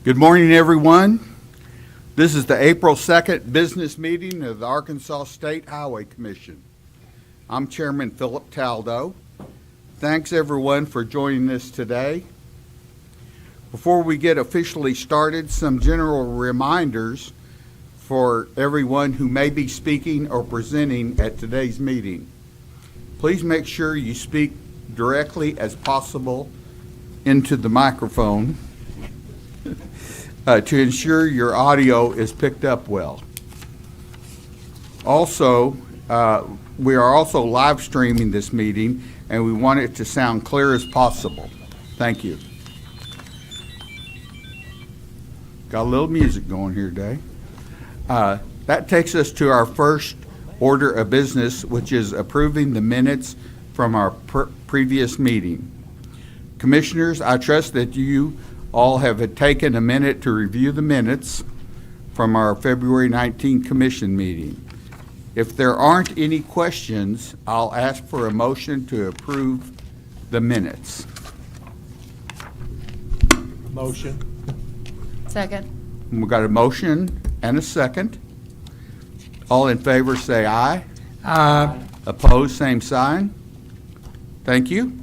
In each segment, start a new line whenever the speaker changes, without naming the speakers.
Good morning, everyone. This is the April 2nd business meeting of the Arkansas State Highway Commission. I'm Chairman Philip Taldo. Thanks, everyone, for joining us today. Before we get officially started, some general reminders for everyone who may be speaking or presenting at today's meeting. Please make sure you speak directly as possible into the microphone to ensure your audio is picked up well. Also, we are also live streaming this meeting, and we want it to sound clear as possible. Thank you. Got a little music going here today. That takes us to our first order of business, which is approving the minutes from our previous meeting. Commissioners, I trust that you all have taken a minute to review the minutes from our February 19 commission meeting. If there aren't any questions, I'll ask for a motion to approve the minutes.
Motion.
Second.
We've got a motion and a second. All in favor say aye.
Aye.
Opposed, same sign. Thank you.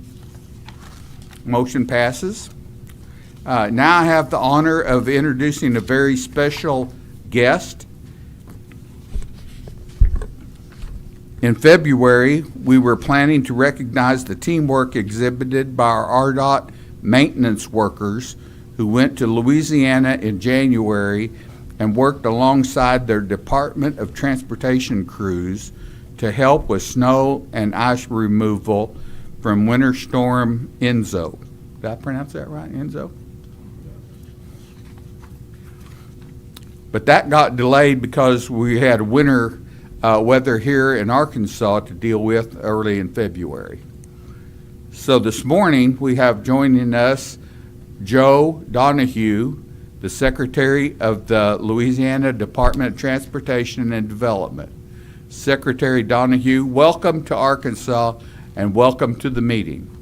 Motion passes. Now I have the honor of introducing a very special guest. In February, we were planning to recognize the teamwork exhibited by our RDOT maintenance workers who went to Louisiana in January and worked alongside their Department of Transportation crews to help with snow and ice removal from Winter Storm Enzo. Did I pronounce that right, Enzo? But that got delayed because we had winter weather here in Arkansas to deal with early in February. So this morning we have joining us Joe Donahue, the Secretary of the Louisiana Department of Transportation and Development. Secretary Donahue, welcome to Arkansas and welcome to the meeting.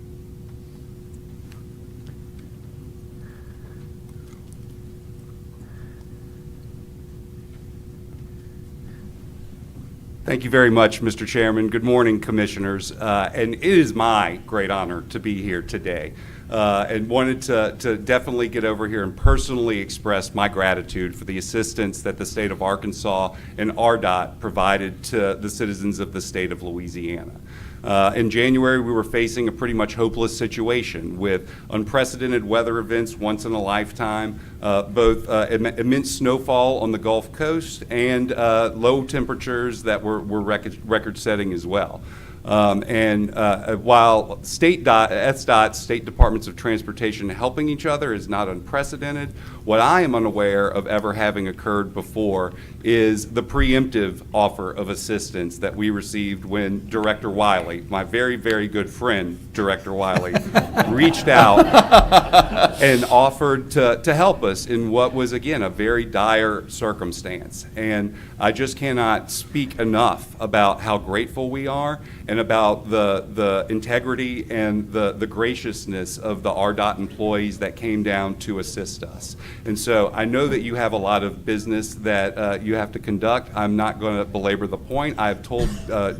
Thank you very much, Mr. Chairman. Good morning, Commissioners. And it is my great honor to be here today. And wanted to definitely get over here and personally express my gratitude for the assistance that the state of Arkansas and RDOT provided to the citizens of the state of Louisiana. In January, we were facing a pretty much hopeless situation with unprecedented weather events once in a lifetime, both immense snowfall on the Gulf Coast and low temperatures that were record-setting as well. While SDOT, State Departments of Transportation, helping each other is not unprecedented, what I am unaware of ever having occurred before is the preemptive offer of assistance that we received when Director Wiley, my very, very good friend, Director Wiley, reached out and offered to help us in what was, again, a very dire circumstance. And I just cannot speak enough about how grateful we are and about the integrity and the graciousness of the RDOT employees that came down to assist us. And so I know that you have a lot of business that you have to conduct. I'm not going to belabor the point. I've told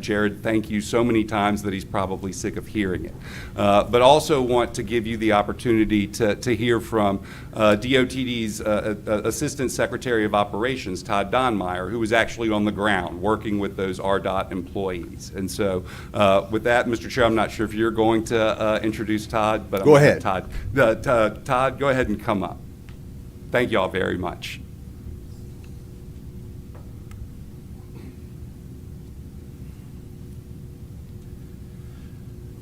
Jared thank you so many times that he's probably sick of hearing it. But also want to give you the opportunity to hear from DOTD's Assistant Secretary of Operations, Todd Donmeyer, who was actually on the ground working with those RDOT employees. And so with that, Mr. Chair, I'm not sure if you're going to introduce Todd, but
Go ahead.
Todd, Todd, go ahead and come up. Thank you all very much.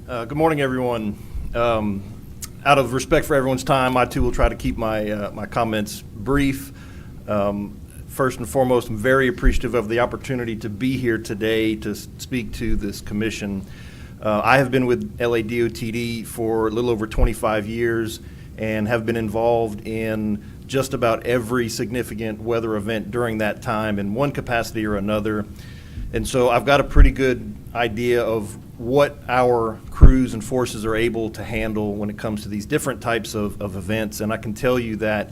Good morning, everyone. Out of respect for everyone's time, I too will try to keep my comments brief. First and foremost, I'm very appreciative of the opportunity to be here today to speak to this commission. I have been with LADOTD for a little over 25 years and have been involved in just about every significant weather event during that time in one capacity or another. And so I've got a pretty good idea of what our crews and forces are able to handle when it comes to these different types of events. And I can tell you that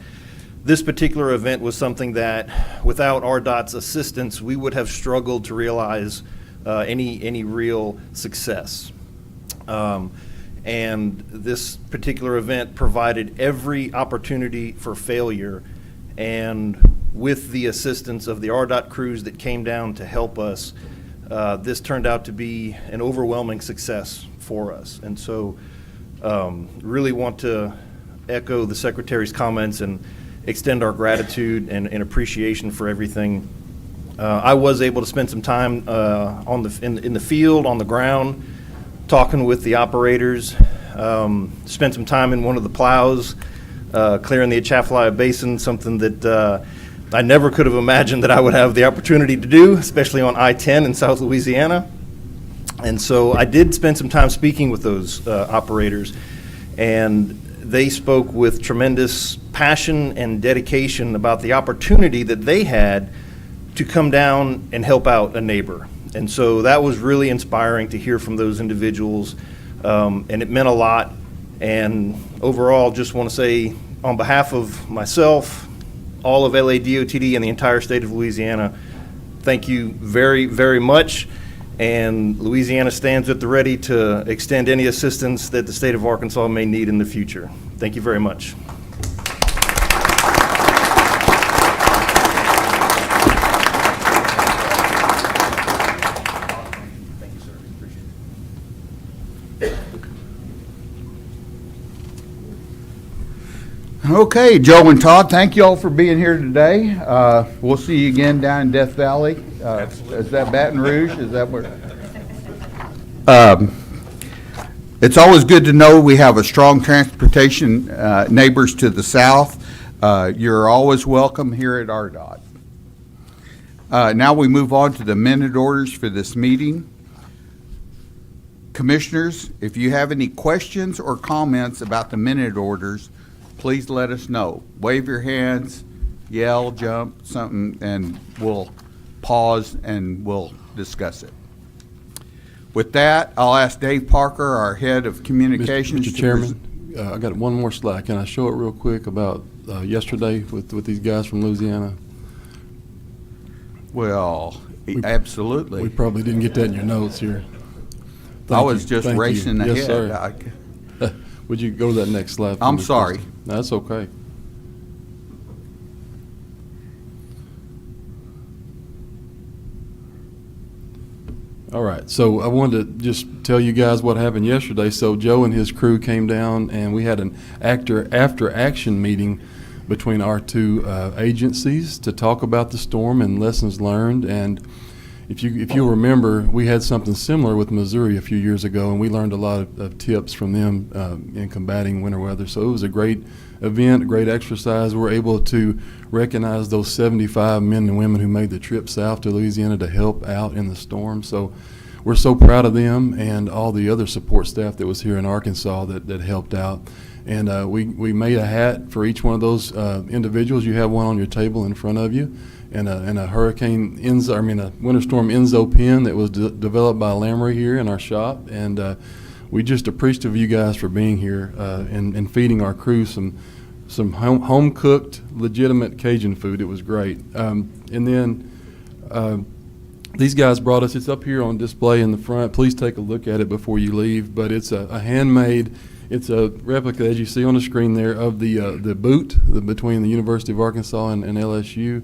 this particular event was something that, without RDOT's assistance, we would have struggled to realize any real success. And this particular event provided every opportunity for failure, and with the assistance of the RDOT crews that came down to help us, this turned out to be an overwhelming success for us. And so really want to echo the Secretary's comments and extend our gratitude and appreciation for everything. I was able to spend some time in the field, on the ground, talking with the operators, spent some time in one of the plows, clearing the Atchafalaya Basin, something that I never could have imagined that I would have the opportunity to do, especially on I-10 in South Louisiana. And so I did spend some time speaking with those operators, and they spoke with tremendous passion and dedication about the opportunity that they had to come down and help out a neighbor. And so that was really inspiring to hear from those individuals, and it meant a lot. And overall, just want to say, on behalf of myself, all of LADOTD, and the entire state of Louisiana, thank you very, very much. And Louisiana stands at the ready to extend any assistance that the state of Arkansas may need in the future. Thank you very much.
Okay, Joe and Todd, thank you all for being here today. We'll see you again down in Death Valley. Is that Baton Rouge? Is that where? It's always good to know we have a strong transportation neighbors to the south. You're always welcome here at RDOT. Now we move on to the minute orders for this meeting. Commissioners, if you have any questions or comments about the minute orders, please let us know. Wave your hands, yell, jump, something, and we'll pause and we'll discuss it. With that, I'll ask Dave Parker, our head of communications.
Mr. Chairman, I got one more slide. Can I show it real quick about yesterday with these guys from Louisiana?
Well, absolutely.
We probably didn't get that in your notes here.
I was just
Thank you.
racing ahead.
Yes, sir. Would you go to that next slide?
I'm sorry.
No, that's okay. All right, so I wanted to just tell you guys what happened yesterday. So Joe and his crew came down, and we had an after-action meeting between our two agencies to talk about the storm and lessons learned. And if you remember, we had something similar with Missouri a few years ago, and we learned a lot of tips from them in combating winter weather. So it was a great event, a great exercise. We were able to recognize those 75 men and women who made the trip south to Louisiana to help out in the storm. So we're so proud of them and all the other support staff that was here in Arkansas that helped out. And we made a hat for each one of those individuals. You have one on your table in front of you. And a winter storm Enzo pin that was developed by Lamry here in our shop. And we just appreciative of you guys for being here and feeding our crew some home cooked, legitimate Cajun food. It was great. And then these guys brought us. It's up here on display in the front. Please take a look at it before you leave. But it's a handmade. It's a replica, as you see on the screen there, of the boot between the University of Arkansas and LSU.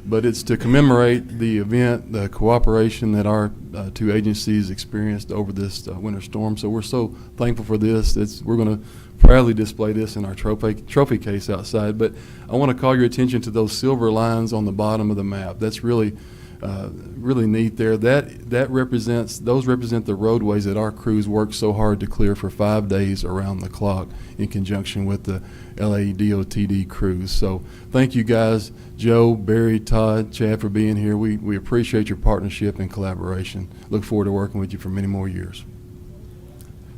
But it's to commemorate the event, the cooperation that our two agencies experienced over this winter storm. So we're so thankful for this. We're going to proudly display this in our trophy case outside. But I want to call your attention to those silver lines on the bottom of the map. That's really neat there. Those represent the roadways that our crews worked so hard to clear for 5 days around the clock in conjunction with the LADOTD crews. So thank you guys, Joe, Barry, Todd, Chad, for being here. We appreciate your partnership and collaboration. Look forward to working with you for many more years.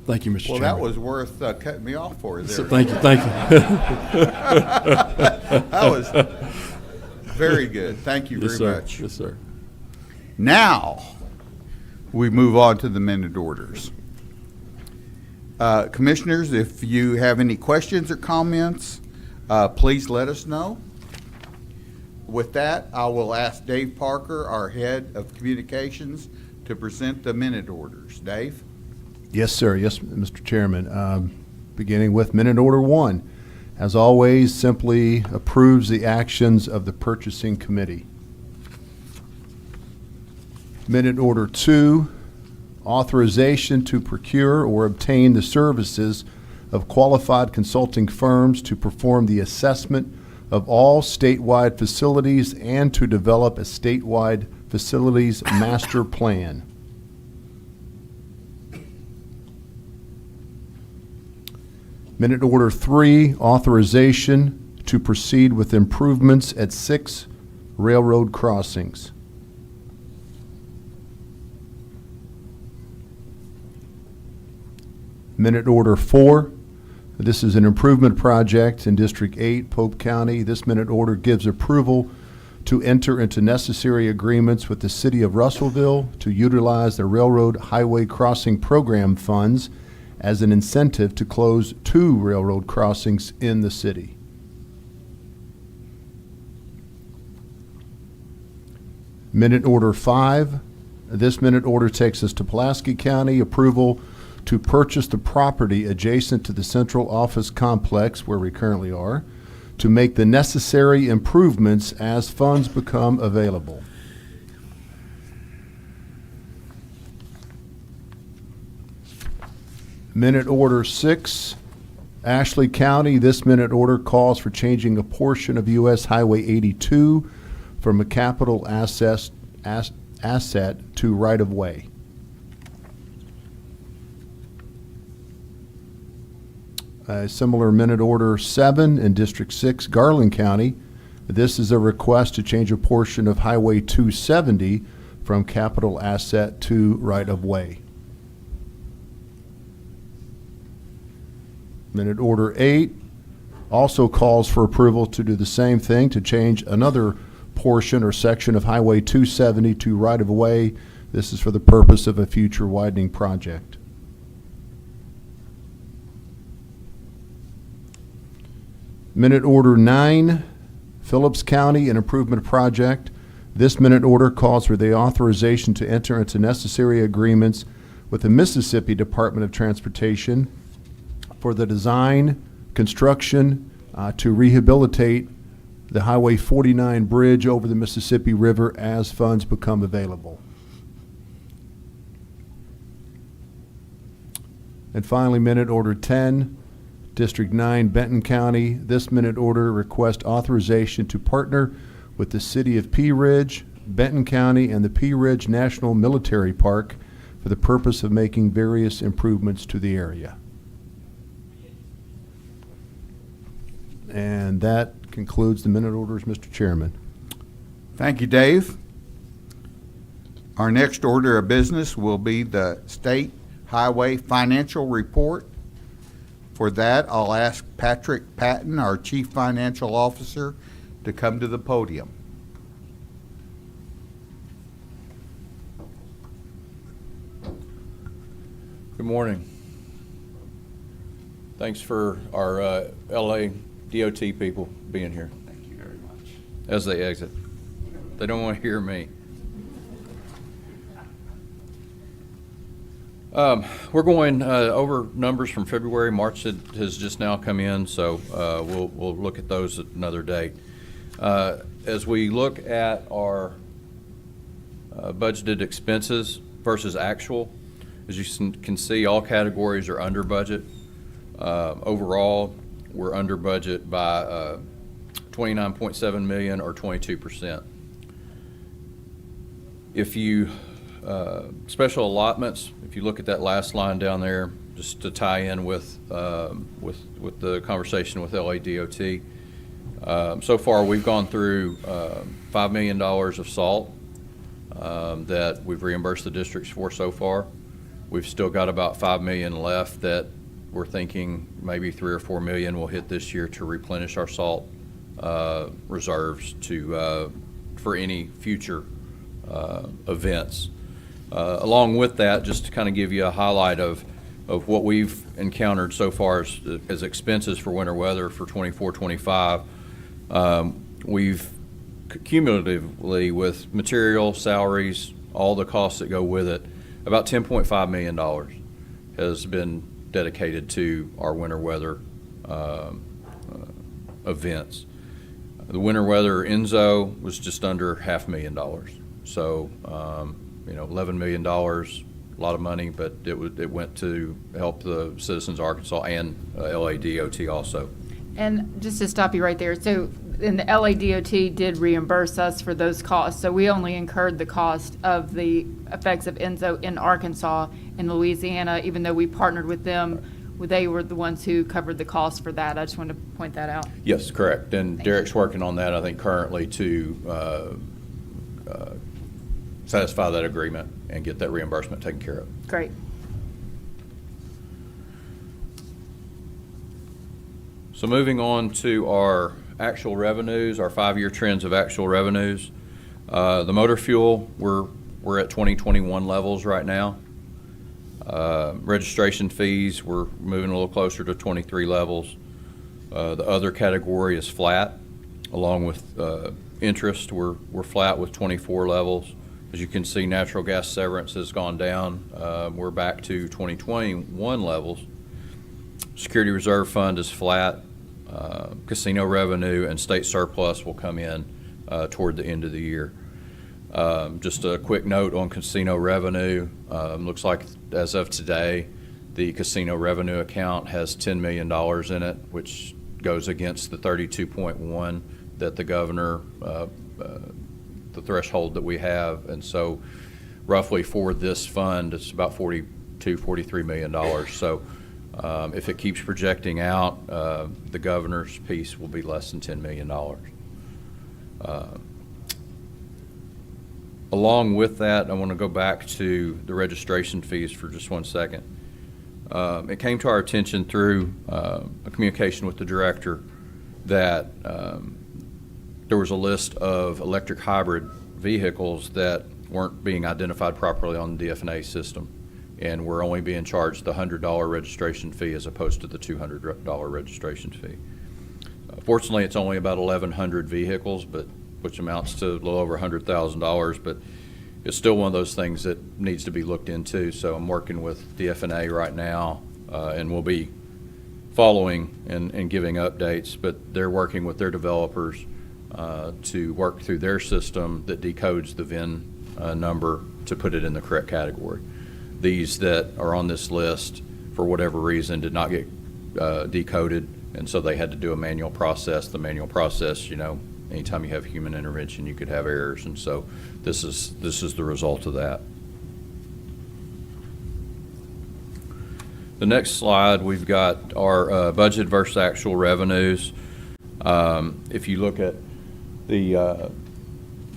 Thank you, Mr.
Well,
Chairman.
that was worth cutting me off for there.
So thank you.
That was very good. Thank you
Yes,
very
sir.
much.
Yes, sir.
Now, we move on to the minute orders. Commissioners, if you have any questions or comments, please let us know. With that, I will ask Dave Parker, our Head of Communications, to present the minute orders. Dave?
Yes, sir. Yes, Mr. Chairman. Beginning with minute order 1. As always, simply approves the actions of the purchasing committee. Minute order 2, authorization to procure or obtain the services of qualified consulting firms to perform the assessment of all statewide facilities and to develop a statewide facilities master plan. Minute order 3, authorization to proceed with improvements at 6 railroad crossings. Minute order 4, this is an improvement project in District 8, Pope County. This minute order gives approval to enter into necessary agreements with the City of Russellville to utilize the Railroad Highway Crossing Program funds as an incentive to close 2 railroad crossings in the city. Minute order 5, this minute order takes us to Pulaski County. Approval to purchase the property adjacent to the central office complex where we currently are to make the necessary improvements as funds become available. Minute order 6, Ashley County. This minute order calls for changing a portion of US Highway 82 from a capital asset to right-of-way. A similar minute order 7 in District 6, Garland County. This is a request to change a portion of Highway 270 from capital asset to right-of-way. Minute order 8 also calls for approval to do the same thing, to change another portion or section of Highway 270 to right-of-way. This is for the purpose of a future widening project. Minute order 9, Phillips County, an improvement project. This minute order calls for the authorization to enter into necessary agreements with the Mississippi Department of Transportation for the design, construction, to rehabilitate the Highway 49 bridge over the Mississippi River as funds become available. And finally, minute order 10, District 9, Benton County. This minute order requests authorization to partner with the City of Pea Ridge, Benton County, and the Pea Ridge National Military Park for the purpose of making various improvements to the area. And that concludes the minute orders, Mr. Chairman.
Thank you, Dave. Our next order of business will be the State Highway Financial Report. For that, I'll ask Patrick Patton, our Chief Financial Officer, to come to the podium.
Good morning. Thanks for our LA DOT people being here
Thank you very much.
as they exit. They don't want to hear me. We're going over numbers from February. March has just now come in, so we'll look at those at another day. As we look at our budgeted expenses versus actual, as you can see, all categories are under budget. Overall, we're under budget by $29.7 million or 22%. If you special allotments, if you look at that last line down there, just to tie in with the conversation with LADOT, so far we've gone through $5 million of salt that we've reimbursed the districts for so far. We've still got about $5 million left that we're thinking maybe $3 or $4 million will hit this year to replenish our salt reserves for any future events. Along with that, just to kind of give you a highlight of what we've encountered so far as expenses for winter weather for 24-25, we've cumulatively with material, salaries, all the costs that go with it, about $10.5 million has been dedicated to our winter weather events. The winter weather Enzo was just under $500,000. So, $11 million, a lot of money, but it went to help the citizens of Arkansas and LADOT also.
And just to stop you right there, so, and the LADOT did reimburse us for those costs, so we only incurred the cost of the effects of Enzo in Arkansas and Louisiana, even though we partnered with them, they were the ones who covered the cost for that. I just wanted to point that out.
Yes, correct. And
Thank
Derek's working on that, I think, currently to satisfy that agreement and get that reimbursement taken care of.
Great.
So moving on to our actual revenues, our 5-year trends of actual revenues. The motor fuel, we're at 2021 levels right now. Registration fees, we're moving a little closer to 23 levels. The other category is flat, along with interest, we're flat with 24 levels. As you can see, natural gas severance has gone down. We're back to 2021 levels. Security Reserve Fund is flat. Casino revenue and state surplus will come in toward the end of the year. Just a quick note on casino revenue. Looks like as of today, the casino revenue account has $10 million in it, which goes against the 32.1 that the governor, the threshold that we have. And so roughly for this fund, it's about $43 million. So if it keeps projecting out, the governor's piece will be less than $10 million. Along with that, I want to go back to the registration fees for just 1 second. It came to our attention through a communication with the director that there was a list of electric hybrid vehicles that weren't being identified properly on the DFNA system, and we're only being charged the $100 registration fee as opposed to the $200 registration fee. Fortunately, it's only about 1,100 vehicles, which amounts to a little over $100,000, but it's still one of those things that needs to be looked into. So I'm working with DFNA right now, and we'll be following and giving updates, but they're working with their developers to work through their system that decodes the VIN number to put it in the correct category. These that are on this list, for whatever reason, did not get decoded, and so they had to do a manual process. The manual process, anytime you have human intervention, you could have errors, and so this is the result of that. The next slide, we've got our budget versus actual revenues. If you look at the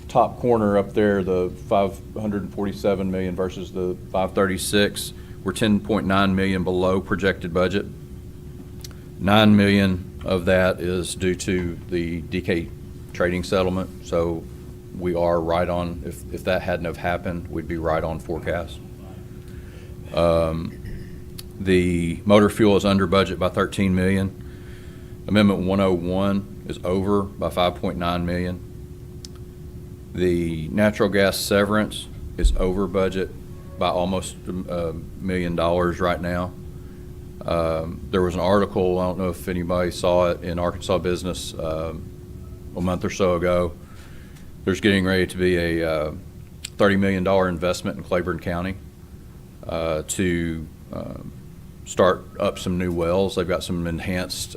top corner up there, the 547 million versus the 536, we're 10.9 million below projected budget. 9 million of that is due to the DK trading settlement, so we are right on. If that hadn't have happened, we'd be right on forecast. The motor fuel is under budget by 13 million. Amendment 101 is over by 5.9 million. The natural gas severance is over budget by almost $1 million right now. There was an article, I don't know if anybody saw it, in Arkansas Business a month or so ago. There's getting ready to be a $30 million investment in Claiborne County to start up some new wells. They've got some enhanced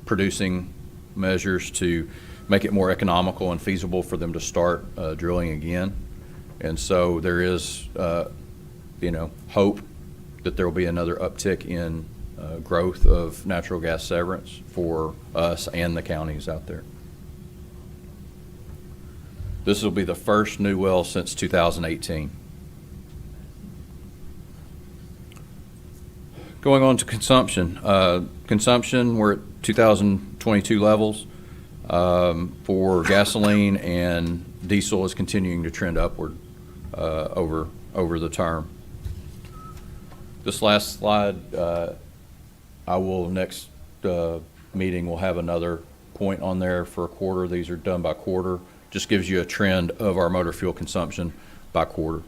producing measures to make it more economical and feasible for them to start drilling again. And so there is, hope that there will be another uptick in growth of natural gas severance for us and the counties out there. This will be the first new well since 2018. Going on to consumption. Consumption, we're at 2022 levels. For gasoline and diesel is continuing to trend upward over the term. This last slide, I will next meeting we'll have another point on there for a quarter. These are done by quarter. Just gives you a trend of our motor fuel consumption by quarter.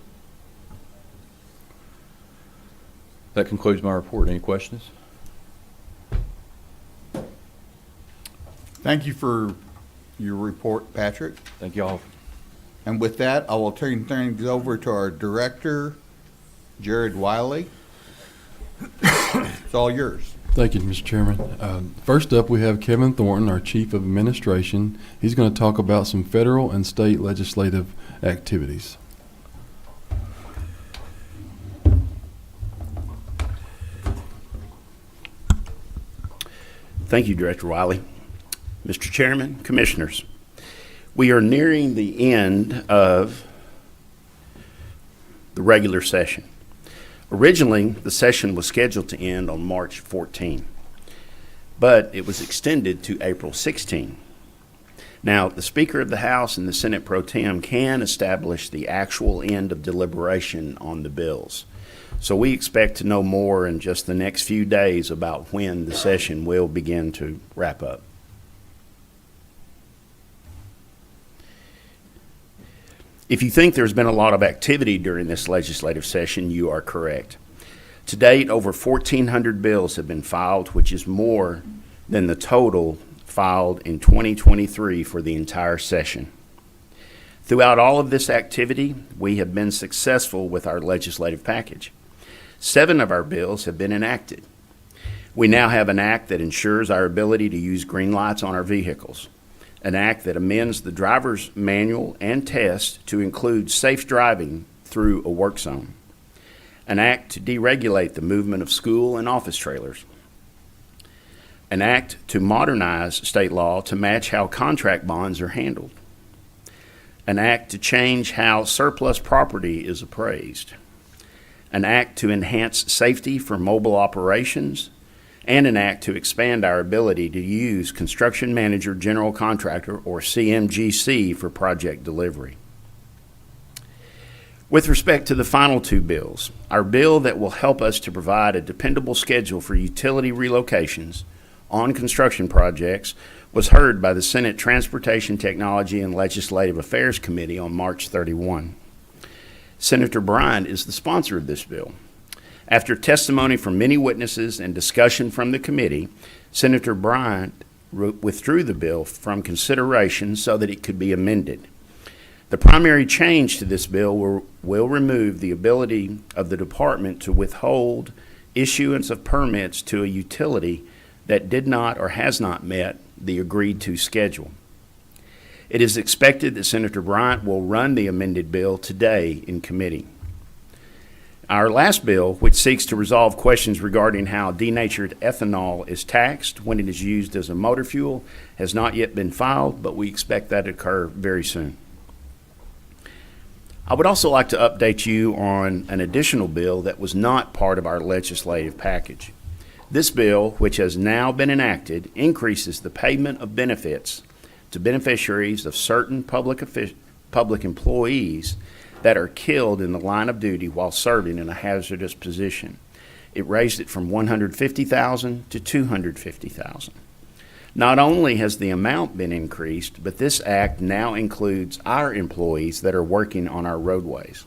That concludes my report. Any questions?
Thank you for your report, Patrick.
Thank you all.
And with that, I will turn things over to our director, Jared Wiley. It's all yours.
Thank you, Mr. Chairman. First up, we have Kevin Thornton, our Chief of Administration. He's going to talk about some federal and state legislative activities.
Thank you, Director Wiley. Mr. Chairman, Commissioners, we are nearing the end of the regular session. Originally, the session was scheduled to end on March 14, but it was extended to April 16. Now, the Speaker of the House and the Senate Pro Tem can establish the actual end of deliberation on the bills. So we expect to know more in just the next few days about when the session will begin to wrap up. If you think there's been a lot of activity during this legislative session, you are correct. To date, over 1,400 bills have been filed, which is more than the total filed in 2023 for the entire session. Throughout all of this activity, we have been successful with our legislative package. 7 of our bills have been enacted. We now have an act that ensures our ability to use green lights on our vehicles, an act that amends the driver's manual and test to include safe driving through a work zone, an act to deregulate the movement of school and office trailers, an act to modernize state law to match how contract bonds are handled, an act to change how surplus property is appraised, an act to enhance safety for mobile operations, and an act to expand our ability to use Construction Manager General Contractor, or CMGC, for project delivery. With respect to the final 2 bills, our bill that will help us to provide a dependable schedule for utility relocations on construction projects was heard by the Senate Transportation, Technology, and Legislative Affairs Committee on March 31. Senator Bryant is the sponsor of this bill. After testimony from many witnesses and discussion from the committee, Senator Bryant withdrew the bill from consideration so that it could be amended. The primary change to this bill will remove the ability of the department to withhold issuance of permits to a utility that did not or has not met the agreed-to schedule. It is expected that Senator Bryant will run the amended bill today in committee. Our last bill, which seeks to resolve questions regarding how denatured ethanol is taxed when it is used as a motor fuel, has not yet been filed, but we expect that to occur very soon. I would also like to update you on an additional bill that was not part of our legislative package. This bill, which has now been enacted, increases the payment of benefits to beneficiaries of certain public employees that are killed in the line of duty while serving in a hazardous position. It raised it from $150,000 to $250,000. Not only has the amount been increased, but this act now includes our employees that are working on our roadways.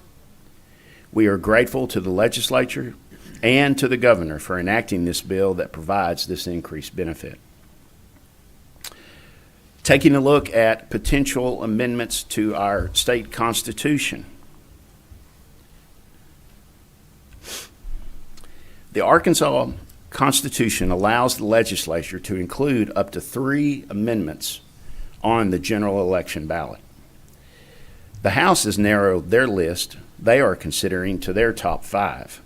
We are grateful to the legislature and to the governor for enacting this bill that provides this increased benefit. Taking a look at potential amendments to our state constitution. The Arkansas Constitution allows the legislature to include up to 3 amendments on the general election ballot. The House has narrowed their list they are considering to their top 5.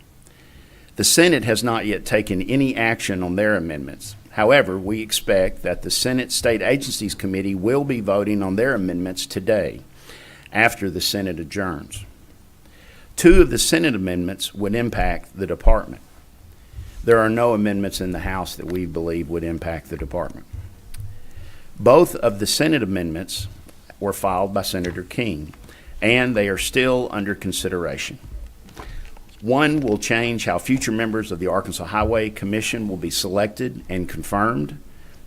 The Senate has not yet taken any action on their amendments. However, we expect that the Senate State Agencies Committee will be voting on their amendments today after the Senate adjourns. 2 of the Senate amendments would impact the department. There are no amendments in the House that we believe would impact the department. Both of the Senate amendments were filed by Senator King, and they are still under consideration. One will change how future members of the Arkansas Highway Commission will be selected and confirmed.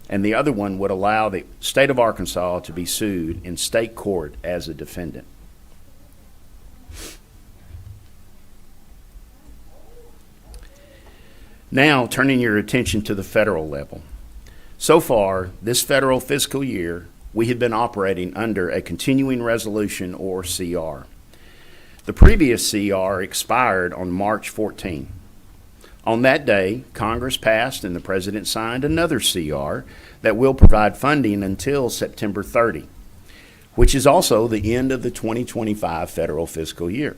and the other one would allow the state of Arkansas to be sued in state court as a defendant. Now, turning your attention to the federal level. So far, this federal fiscal year, we have been operating under a continuing resolution, or CR. The previous CR expired on March 14. On that day, Congress passed and the President signed another CR that will provide funding until September 30, which is also the end of the 2025 federal fiscal year.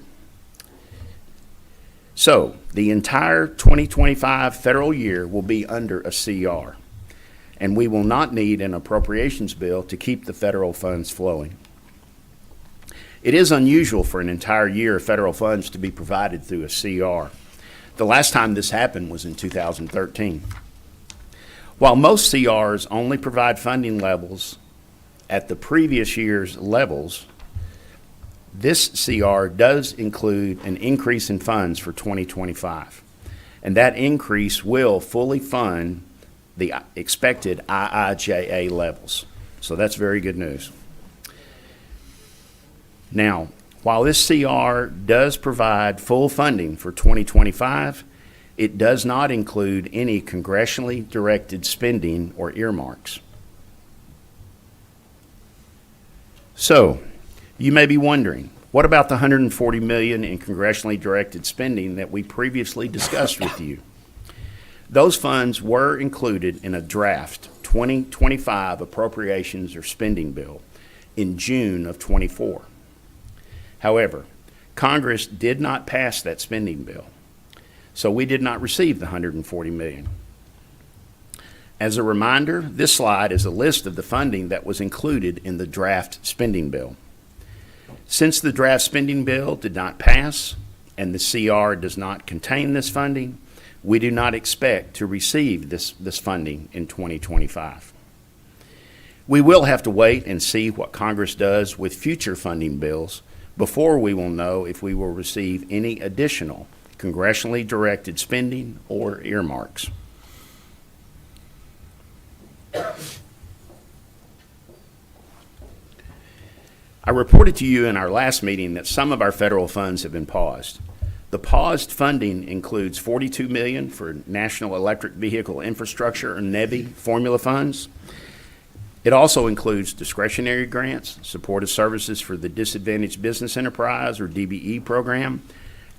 So, the entire 2025 federal year will be under a CR, and we will not need an appropriations bill to keep the federal funds flowing. It is unusual for an entire year of federal funds to be provided through a CR. The last time this happened was in 2013. While most CRs only provide funding levels at the previous year's levels, this CR does include an increase in funds for 2025, and that increase will fully fund the expected IIJA levels. So that's very good news. Now, while this CR does provide full funding for 2025, it does not include any congressionally directed spending or earmarks. So, you may be wondering, what about the $140 million in congressionally directed spending that we previously discussed with you? Those funds were included in a draft 2025 appropriations or spending bill in June of '24. However, Congress did not pass that spending bill, so we did not receive the $140 million. As a reminder, this slide is a list of the funding that was included in the draft spending bill. Since the draft spending bill did not pass and the CR does not contain this funding, we do not expect to receive this funding in 2025. We will have to wait and see what Congress does with future funding bills before we will know if we will receive any additional congressionally directed spending or earmarks. I reported to you in our last meeting that some of our federal funds have been paused. The paused funding includes $42 million for National Electric Vehicle Infrastructure, or NEVI, formula funds. It also includes discretionary grants, supportive services for the Disadvantaged Business Enterprise, or DBE program,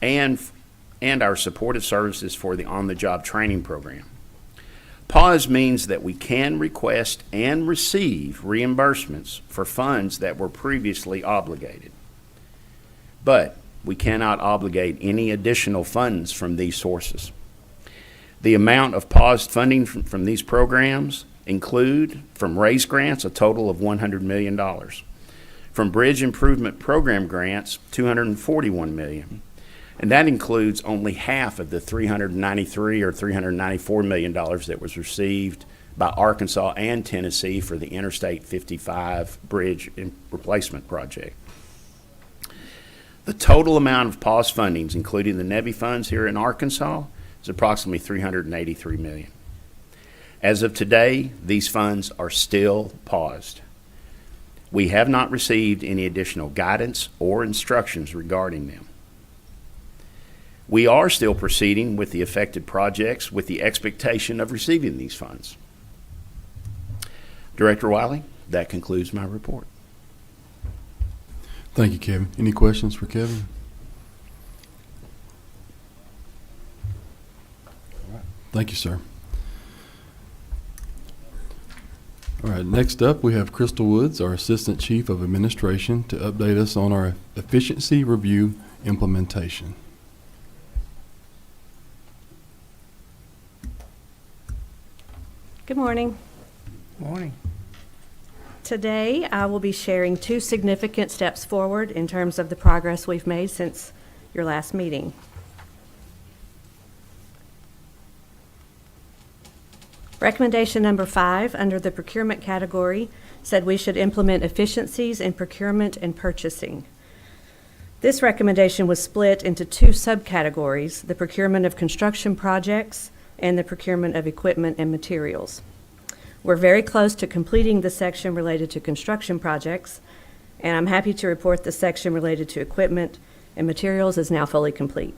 and our supportive services for the on-the-job training program. Pause means that we can request and receive reimbursements for funds that were previously obligated. But we cannot obligate any additional funds from these sources. The amount of paused funding from these programs include, from RAISE grants, a total of $100 million. From Bridge Improvement Program grants, $241 million. And that includes only half of the $393 or $394 million that was received by Arkansas and Tennessee for the Interstate 55 Bridge Replacement Project. The total amount of paused fundings, including the NEVI funds here in Arkansas, is approximately $383 million. As of today, these funds are still paused. We have not received any additional guidance or instructions regarding them. We are still proceeding with the affected projects with the expectation of receiving these funds. Director Wiley, that concludes my report.
Thank you, Kevin. Any questions for Kevin? Thank you, sir. All right, next up, we have Crystal Woods, our Assistant Chief of Administration, to update us on our efficiency review implementation.
Good morning.
Morning.
Today, I will be sharing 2 significant steps forward in terms of the progress we've made since your last meeting. Recommendation number 5 under the procurement category said we should implement efficiencies in procurement and purchasing. This recommendation was split into 2 subcategories, the procurement of construction projects and the procurement of equipment and materials. We're very close to completing the section related to construction projects, and I'm happy to report the section related to equipment and materials is now fully complete.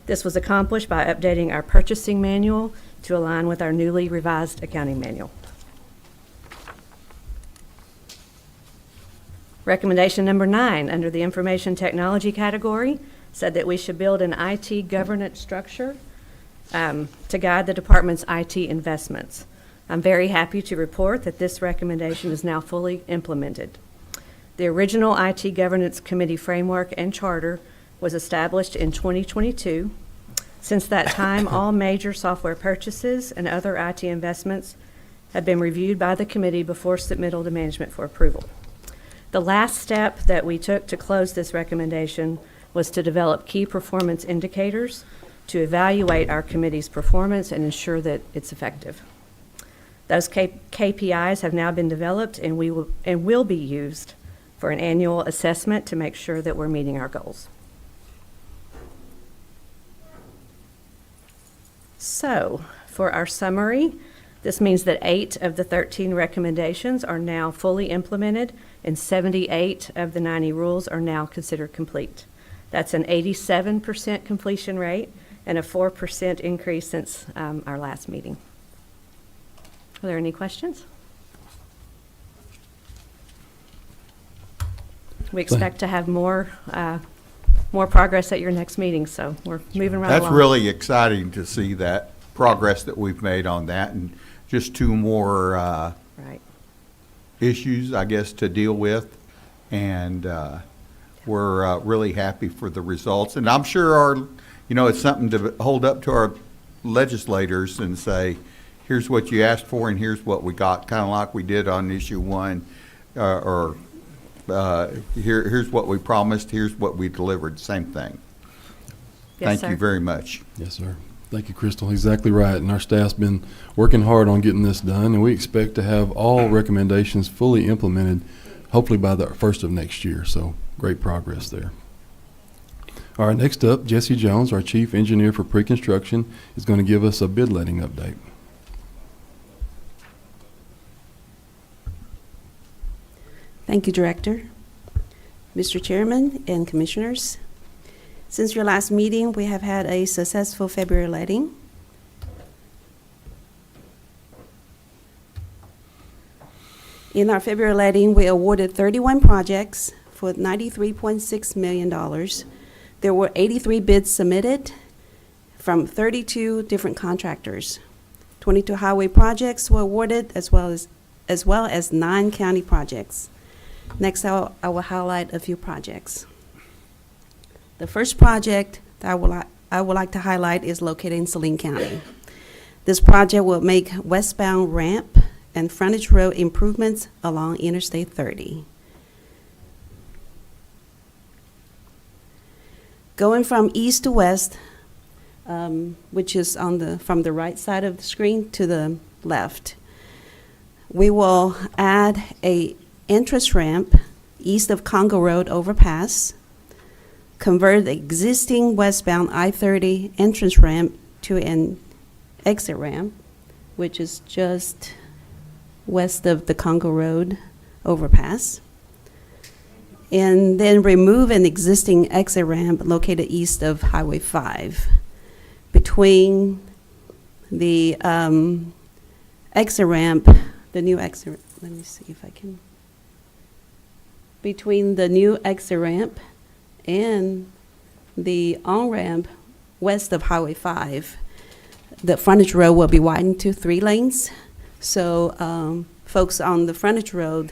This was accomplished by updating our purchasing manual to align with our newly revised accounting manual. Recommendation number 9, under the information technology category, said that we should build an IT governance structure to guide the department's IT investments. I'm very happy to report that this recommendation is now fully implemented. The original IT Governance Committee framework and charter was established in 2022. Since that time, all major software purchases and other IT investments have been reviewed by the committee before submittal to management for approval. The last step that we took to close this recommendation was to develop key performance indicators to evaluate our committee's performance and ensure that it's effective. Those KPIs have now been developed and will be used for an annual assessment to make sure that we're meeting our goals. So, for our summary, this means that 8 of the 13 recommendations are now fully implemented and 78 of the 90 rules are now considered complete. That's an 87% completion rate and a 4% increase since our last meeting. Are there any questions? We expect to have more progress at your next meeting, so we're moving right along.
That's really exciting to see that progress that we've made on that, and just 2 more
Right.
issues, I guess, to deal with. And we're really happy for the results. And I'm sure it's something to hold up to our legislators and say, here's what you asked for and here's what we got, kind of like we did on issue 1, here's what we promised, here's what we delivered, same thing.
Yes,
Thank you
sir.
very much.
Yes, sir. Thank you, Crystal. Exactly right. And our staff's been working hard on getting this done, and we expect to have all recommendations fully implemented, hopefully by the 1st of next year. So great progress there. All right, next up, Jesse Jones, our Chief Engineer for Pre-Construction, is going to give us a bid letting update.
Thank you, Director. Mr. Chairman and Commissioners, since your last meeting, we have had a successful February letting. In our February letting, we awarded 31 projects for $93.6 million. There were 83 bids submitted from 32 different contractors. 22 highway projects were awarded, as well as 9 county projects. Next, I will highlight a few projects. The first project that I would like to highlight is located in Saline County. This project will make westbound ramp and frontage road improvements along Interstate 30. Going from east to west, which is from the right side of the screen to the left, we will add a entrance ramp east of Congo Road overpass, convert the existing westbound I-30 entrance ramp to an exit ramp, which is just west of the Congo Road overpass, and then remove an existing exit ramp located east of Highway 5. Between the exit ramp, the new exit, let me see if I can, between the new exit ramp and the on-ramp west of Highway 5, the frontage road will be widened to 3 lanes. So folks on the frontage road,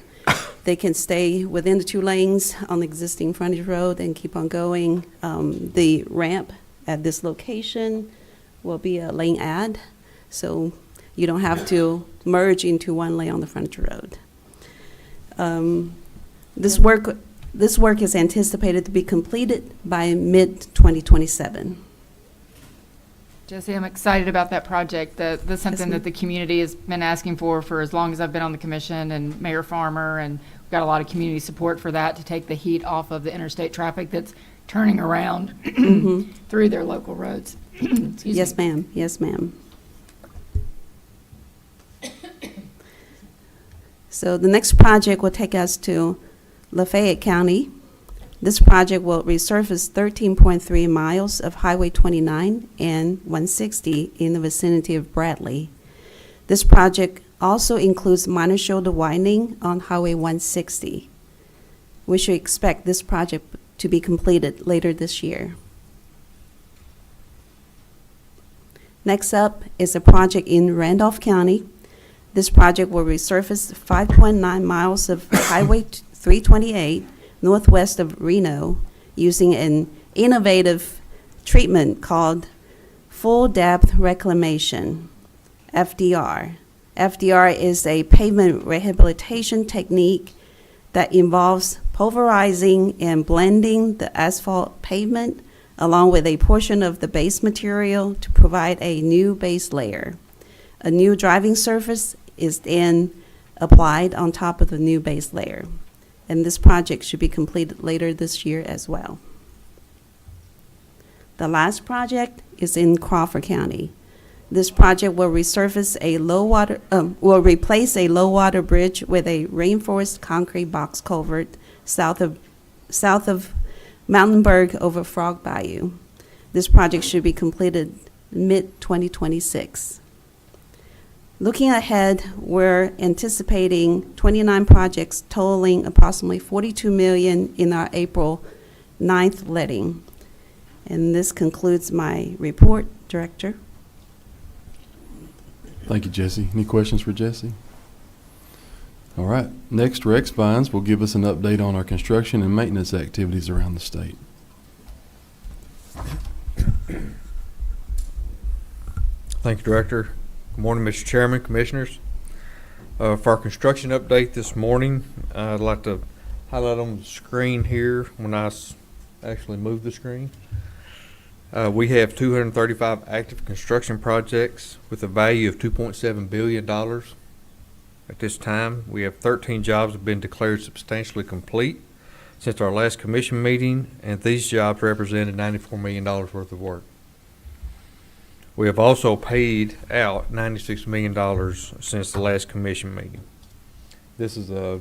they can stay within the 2 lanes on the existing frontage road and keep on going. The ramp at this location will be a lane add, so you don't have to merge into 1 lane on the frontage road. This work is anticipated to be completed by mid-2027.
Jesse, I'm excited about that project. That's something that the community has been asking for as long as I've been on the commission, and Mayor Farmer, and we've got a lot of community support for that to take the heat off of the interstate traffic that's turning around through their local roads.
Yes, ma'am. Yes, ma'am. So the next project will take us to Lafayette County. This project will resurface 13.3 miles of Highway 29 and 160 in the vicinity of Bradley. This project also includes minor shoulder widening on Highway 160. We should expect this project to be completed later this year. Next up is a project in Randolph County. This project will resurface 5.9 miles of Highway 328 northwest of Reno using an innovative treatment called Full Depth Reclamation, FDR. FDR is a pavement rehabilitation technique that involves pulverizing and blending the asphalt pavement along with a portion of the base material to provide a new base layer. A new driving surface is then applied on top of the new base layer. And this project should be completed later this year as well. The last project is in Crawford County. This project will resurface a will replace a low water bridge with a reinforced concrete box culvert south of Mountainburg over Frog Bayou. This project should be completed mid-2026. Looking ahead, we're anticipating 29 projects totaling approximately $42 million in our April 9th letting. And this concludes my report, Director.
Thank you, Jesse. Any questions for Jesse? All right. Next, Rex Vines will give us an update on our construction and maintenance activities around the state.
Thank you, Director. Good morning, Mr. Chairman, Commissioners. For our construction update this morning, I'd like to highlight on the screen here when I actually move the screen. We have 235 active construction projects with a value of $2.7 billion. At this time, we have 13 jobs have been declared substantially complete since our last commission meeting, and these jobs represented $94 million worth of work. We have also paid out $96 million since the last commission meeting. This is a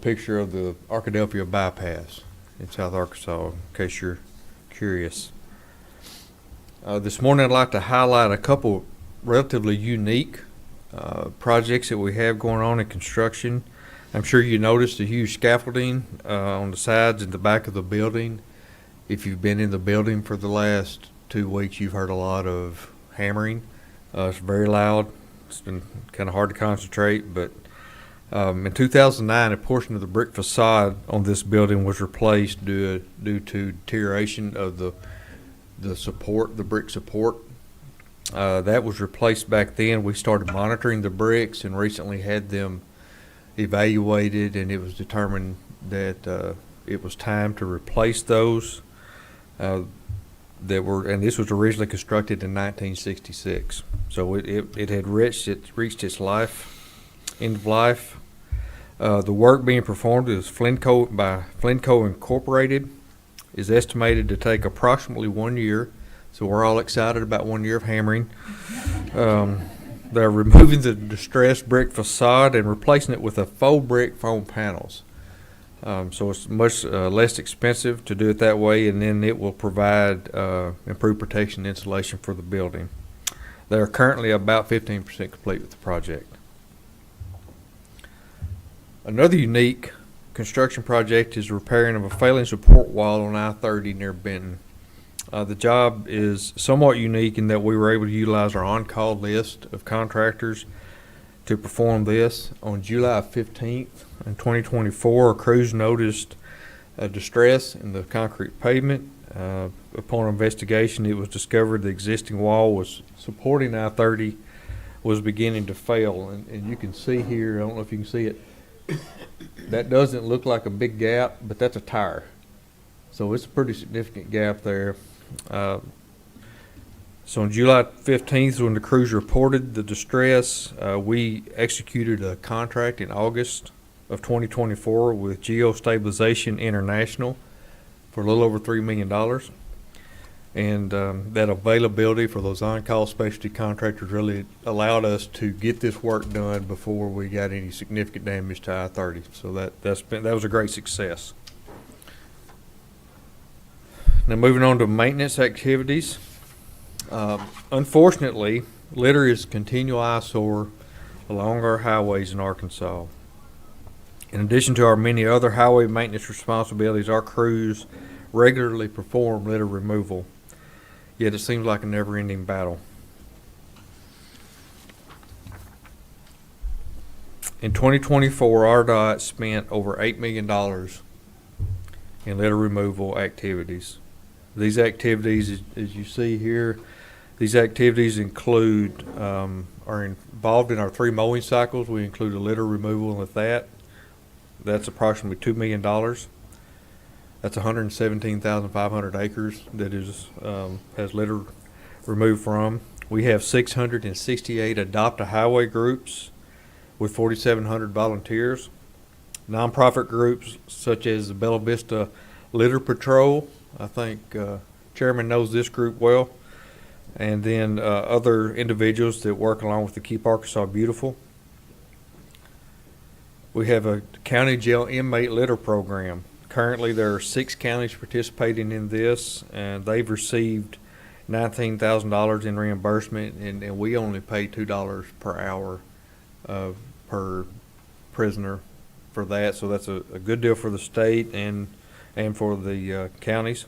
picture of the Arkadelphia bypass in South Arkansas, in case you're curious. This morning I'd like to highlight a couple relatively unique projects that we have going on in construction. I'm sure you noticed the huge scaffolding on the sides and the back of the building. If you've been in the building for the last 2 weeks, you've heard a lot of hammering. It's very loud. It's been kind of hard to concentrate, but in 2009, a portion of the brick facade on this building was replaced due to deterioration of the support, the brick support. That was replaced back then. We started monitoring the bricks and recently had them evaluated, and it was determined that it was time to replace those. And this was originally constructed in 1966, so it had reached its end of life. The work being performed is by Flintco Incorporated is estimated to take approximately 1 year, so we're all excited about 1 year of hammering. They're removing the distressed brick facade and replacing it with a faux brick foam panels. So it's much less expensive to do it that way, and then it will provide improved protection and insulation for the building. They are currently about 15% complete with the project. Another unique construction project is repairing of a failing support wall on I-30 near Benton. The job is somewhat unique in that we were able to utilize our on-call list of contractors to perform this. On July 15th in 2024, crews noticed distress in the concrete pavement. Upon investigation, it was discovered the existing wall was supporting I-30 was beginning to fail. And you can see here, I don't know if you can see it, that doesn't look like a big gap, but that's a tire. So it's a pretty significant gap there. So on July 15th, when the crews reported the distress, we executed a contract in August of 2024 with Geostabilization International for a little over $3 million. And that availability for those on-call specialty contractors really allowed us to get this work done before we got any significant damage to I-30. So that was a great success. Now moving on to maintenance activities. Unfortunately, litter is a continual eyesore along our highways in Arkansas. In addition to our many other highway maintenance responsibilities, our crews regularly perform litter removal. Yet it seems like a never-ending battle. In 2024, RDOT spent over $8 million in litter removal activities. These activities, as you see here, these activities include, are involved in our 3 mowing cycles. We include a litter removal with that. That's approximately $2 million. That's 117,500 acres that is has litter removed from. We have 668 Adopt-A-Highway groups with 4,700 volunteers. Nonprofit groups such as the Bella Vista Litter Patrol. I think Chairman knows this group well. And then other individuals that work along with the Keep Arkansas Beautiful. We have a county jail inmate litter program. Currently, there are 6 counties participating in this, and they've received $19,000 in reimbursement, and we only pay $2 per hour per prisoner for that. So that's a good deal for the state and for the counties.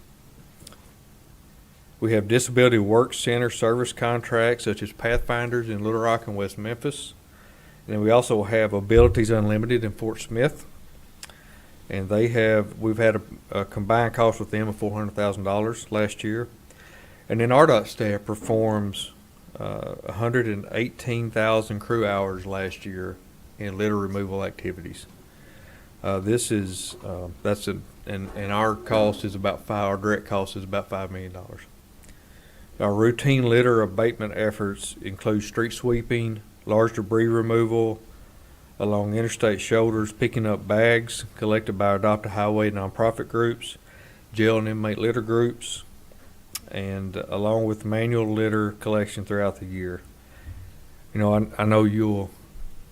We have Disability Work Center service contracts such as Pathfinders in Little Rock and West Memphis. And then we also have Abilities Unlimited in Fort Smith. And we've had a combined cost with them of $400,000 last year. And then RDOT staff performs 118,000 crew hours last year in litter removal activities. And our cost is our direct cost is about $5 million. Our routine litter abatement efforts include street sweeping, large debris removal along interstate shoulders, picking up bags collected by Adopt-A-Highway nonprofit groups, jail and inmate litter groups, and along with manual litter collection throughout the year. You know, I know you'll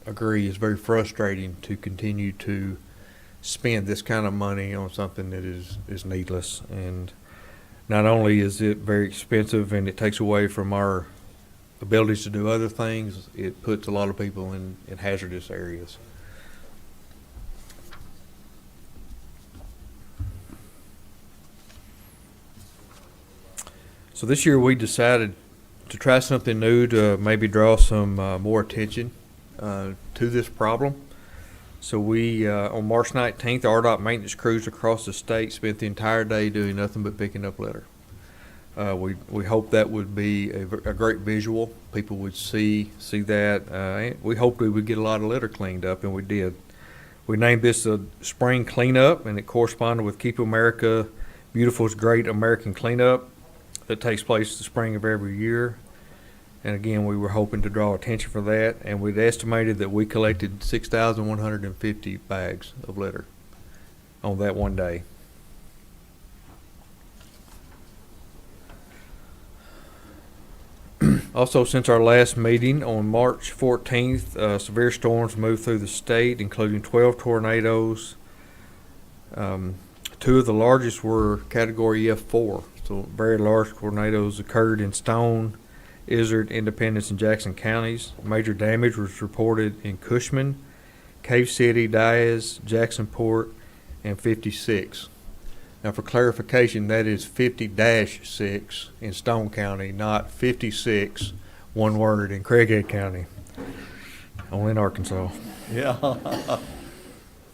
agree it's very frustrating to continue to spend this kind of money on something that is needless. And not only is it very expensive and it takes away from our abilities to do other things, it puts a lot of people in hazardous areas. So this year we decided to try something new to maybe draw some more attention to this problem. So we, on March 19th, RDOT maintenance crews across the state spent the entire day doing nothing but picking up litter. We hope that would be a great visual. People would see that. We hoped we would get a lot of litter cleaned up, and we did. We named this a spring cleanup, and it corresponded with Keep America Beautiful's Great American Cleanup that takes place the spring of every year. And again, we were hoping to draw attention for that, and we'd estimated that we collected 6,150 bags of litter on that one day. Also, since our last meeting on March 14th, severe storms moved through the state, including 12 tornadoes. 2 of the largest were Category F4, so very large tornadoes occurred in Stone, Izard, Independence, and Jackson counties. Major damage was reported in Cushman, Cave City, Diaz, Jacksonport, and 56. Now, for clarification, that is 50-6 in Stone County, not 56, one word, in Craighead County, only in Arkansas.
Yeah.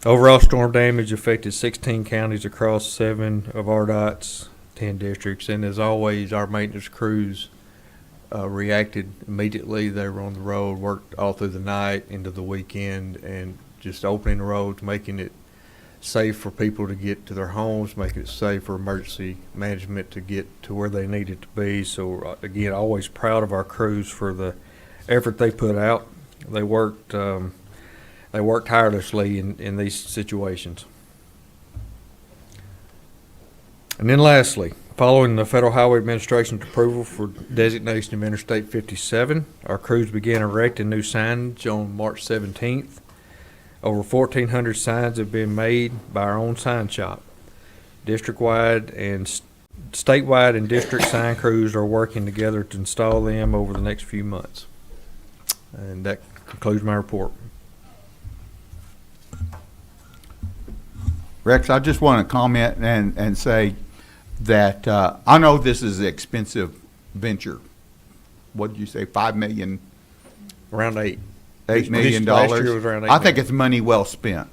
Overall storm damage affected 16 counties across 7 of RDOT's 10 districts. And as always, our maintenance crews reacted immediately. They were on the road, worked all through the night into the weekend, and just opening the roads, making it safe for people to get to their homes, making it safe for emergency management to get to where they needed to be. So again, always proud of our crews for the effort they put out. They worked tirelessly in these situations. And then lastly, Following the Federal Highway Administration's approval for designation of Interstate 57, our crews began erecting new signage on March 17th. Over 1,400 signs have been made by our own sign shop. District-wide and statewide and district sign crews are working together to install them over the next few months. And that concludes my report.
Rex, I just want to comment and say that I know this is an expensive venture. What did you say, $5 million?
Around $8
$8 million?
Last year was around $8
I think
million.
it's money well spent.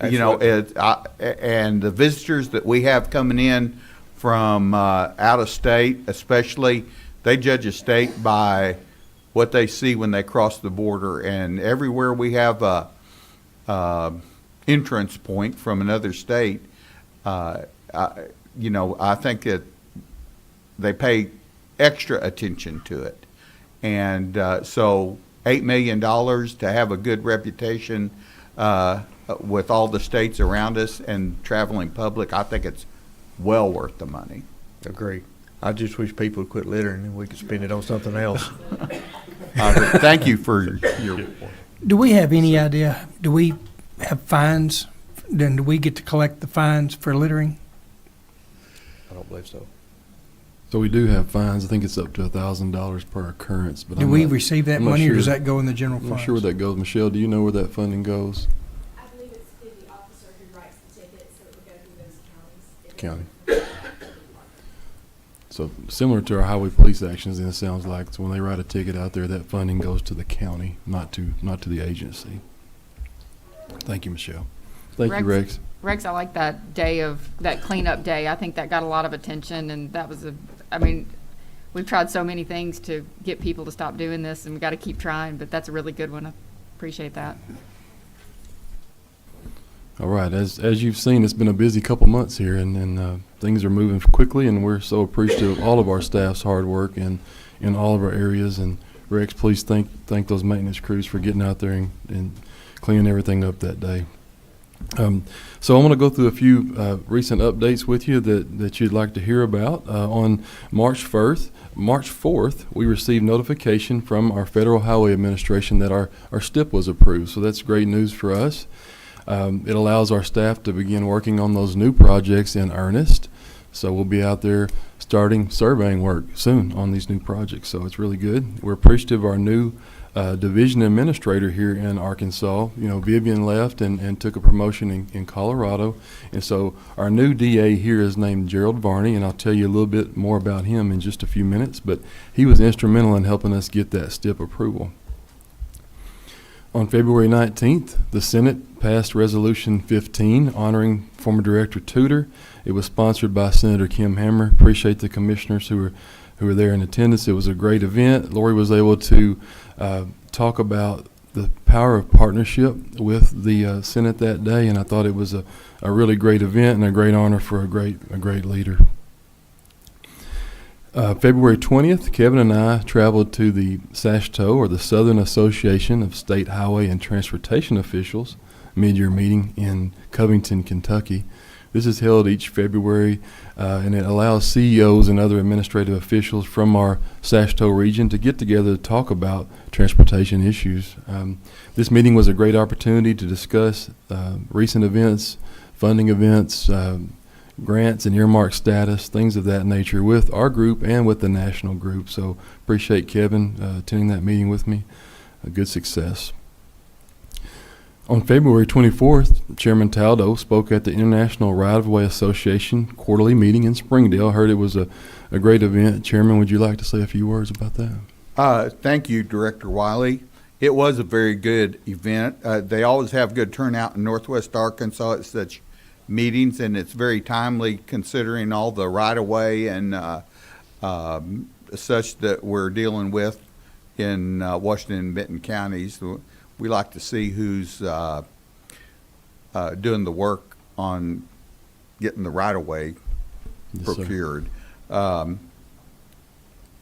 You know, and the visitors that we have coming in from out of state, especially, they judge a state by what they see when they cross the border. And everywhere we have a entrance point from another state, you know, I think that they pay extra attention to it. And so $8 million to have a good reputation with all the states around us and traveling public, I think it's well worth the money.
Agree. I just wish people would quit littering and we could spend it on something else.
Thank you for your
Do we have any idea, do we have fines? Then do we get to collect the fines for littering?
I don't believe so.
So we do have fines. I think it's up to $1,000 per occurrence. But
Do
I'm
we
not-
receive that
I'm not
money, or does
sure.
that go in the general
I'm
fund?
not sure where that goes. Michelle, do you know where that funding goes?
I believe it's through the officer who writes the ticket, so it would go through those
County.
counties.
So similar to our highway police actions, then it sounds like, so when they write a ticket out there, that funding goes to the county, not to the agency. Thank you, Michelle. Thank you, Rex.
Rex, I like that that cleanup day. I think that got a lot of attention, and that was I mean, we've tried so many things to get people to stop doing this, and we got to keep trying, but that's a really good one. I appreciate that.
All right, as you've seen, it's been a busy couple months here, and things are moving quickly, and we're so appreciative of all of our staff's hard work in all of our areas. And Rex, please thank those maintenance crews for getting out there and cleaning everything up that day. So I want to go through a few recent updates with you that you'd like to hear about. On March 4th, we received notification from our Federal Highway Administration that our STIP was approved. So that's great news for us. It allows our staff to begin working on those new projects in earnest. So we'll be out there starting surveying work soon on these new projects. So it's really good. We're appreciative of our new division administrator here in Arkansas. You know, Vivian left and took a promotion in Colorado. And so our new DA here is named Gerald Varney, and I'll tell you a little bit more about him in just a few minutes. But he was instrumental in helping us get that STIP approval. On February 19th, the Senate passed Resolution 15 honoring former Director Tudor. It was sponsored by Senator Kim Hammer. Appreciate the commissioners who were there in attendance. It was a great event. Lori was able to talk about the power of partnership with the Senate that day, and I thought it was a really great event and a great honor for a great leader. February 20th, Kevin and I traveled to the SASHTO, or the Southern Association of State Highway and Transportation Officials, mid-year meeting in Covington, Kentucky. This is held each February, and it allows CEOs and other administrative officials from our SASHTO region to get together to talk about transportation issues. This meeting was a great opportunity to discuss recent events, funding events, grants and earmark status, things of that nature with our group and with the national group. So appreciate Kevin attending that meeting with me. A good success. On February 24th, Chairman Taldo spoke at the International Right-of-Way Association quarterly meeting in Springdale. Heard it was a great event. Chairman, would you like to say a few words about that?
Thank you, Director Wiley. It was a very good event. They always have good turnout in Northwest Arkansas at such meetings, and it's very timely considering all the right-of-way and such that we're dealing with in Washington and Benton counties. We like to see who's doing the work on getting the right-of-way
Yes, sir.
procured. I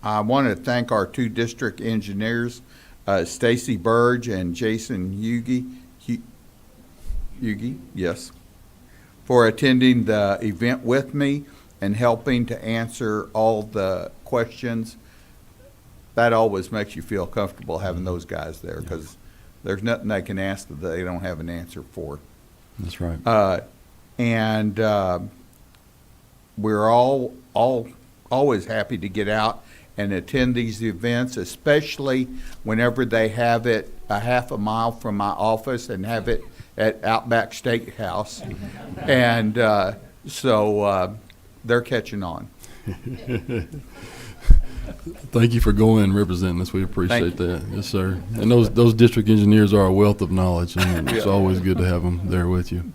want to thank our two district engineers, Stacy Burge and Jason Hugie, yes, for attending the event with me. and helping to answer all the questions, that always makes you feel comfortable having those guys there, because there's nothing they can ask that they don't have an answer for.
That's right.
We're all always happy to get out and attend these events, especially whenever they have it a half a mile from my office and have it at Outback Steakhouse. And so they're catching on.
Thank you for going and representing us. We appreciate that. Yes, sir. And those district engineers are a wealth of knowledge, and it's always good to have them there with you.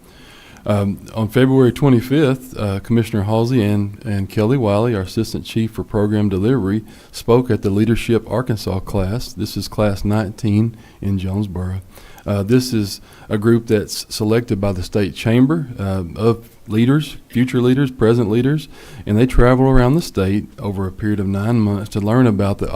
On February 25th, Commissioner Halsey and Kelly Wiley, our Assistant Chief for Program Delivery, spoke at the Leadership Arkansas class. This is Class 19 in Jonesboro. This is a group that's selected by the State Chamber of leaders, future leaders, present leaders, and they travel around the state over a period of 9 months to learn about the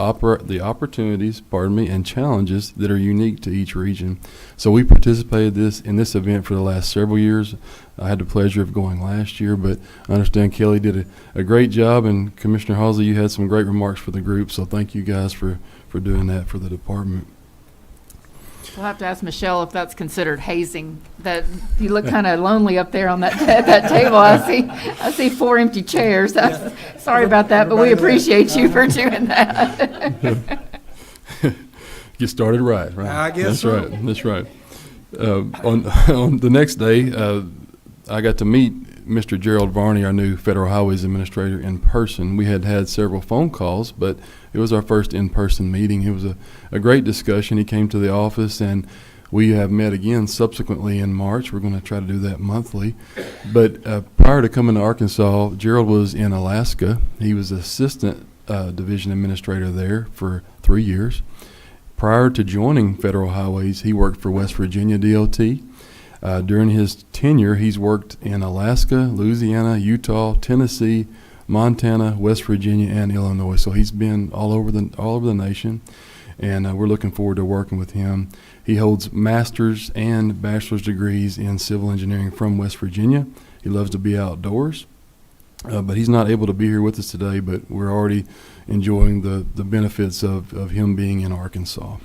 opportunities, and challenges that are unique to each region. So we participated in this event for the last several years. I had the pleasure of going last year, but I understand Kelly did a great job, and Commissioner Halsey, you had some great remarks for the group, so thank you guys for doing that for the department.
We'll have to ask Michelle if that's considered hazing. That you look kind of lonely up there on that table. I see 4 empty chairs. Sorry about that, but we appreciate you for doing that.
Get started right?
I guess
That's
so.
right. That's right. On the next day, I got to meet Mr. Gerald Varney, our new Federal Highways Administrator, in person. We had several phone calls, but it was our first in-person meeting. It was a great discussion. He came to the office, and we have met again subsequently in March. We're going to try to do that monthly. But prior to coming to Arkansas, Gerald was in Alaska. He was Assistant Division Administrator there for 3 years. Prior to joining Federal Highways, he worked for West Virginia DOT. During his tenure, he's worked in Alaska, Louisiana, Utah, Tennessee, Montana, West Virginia, and Illinois. So he's been all over the nation, and we're looking forward to working with him. He holds master's and bachelor's degrees in civil engineering from West Virginia. He loves to be outdoors, but he's not able to be here with us today, but we're already enjoying the benefits of him being in Arkansas.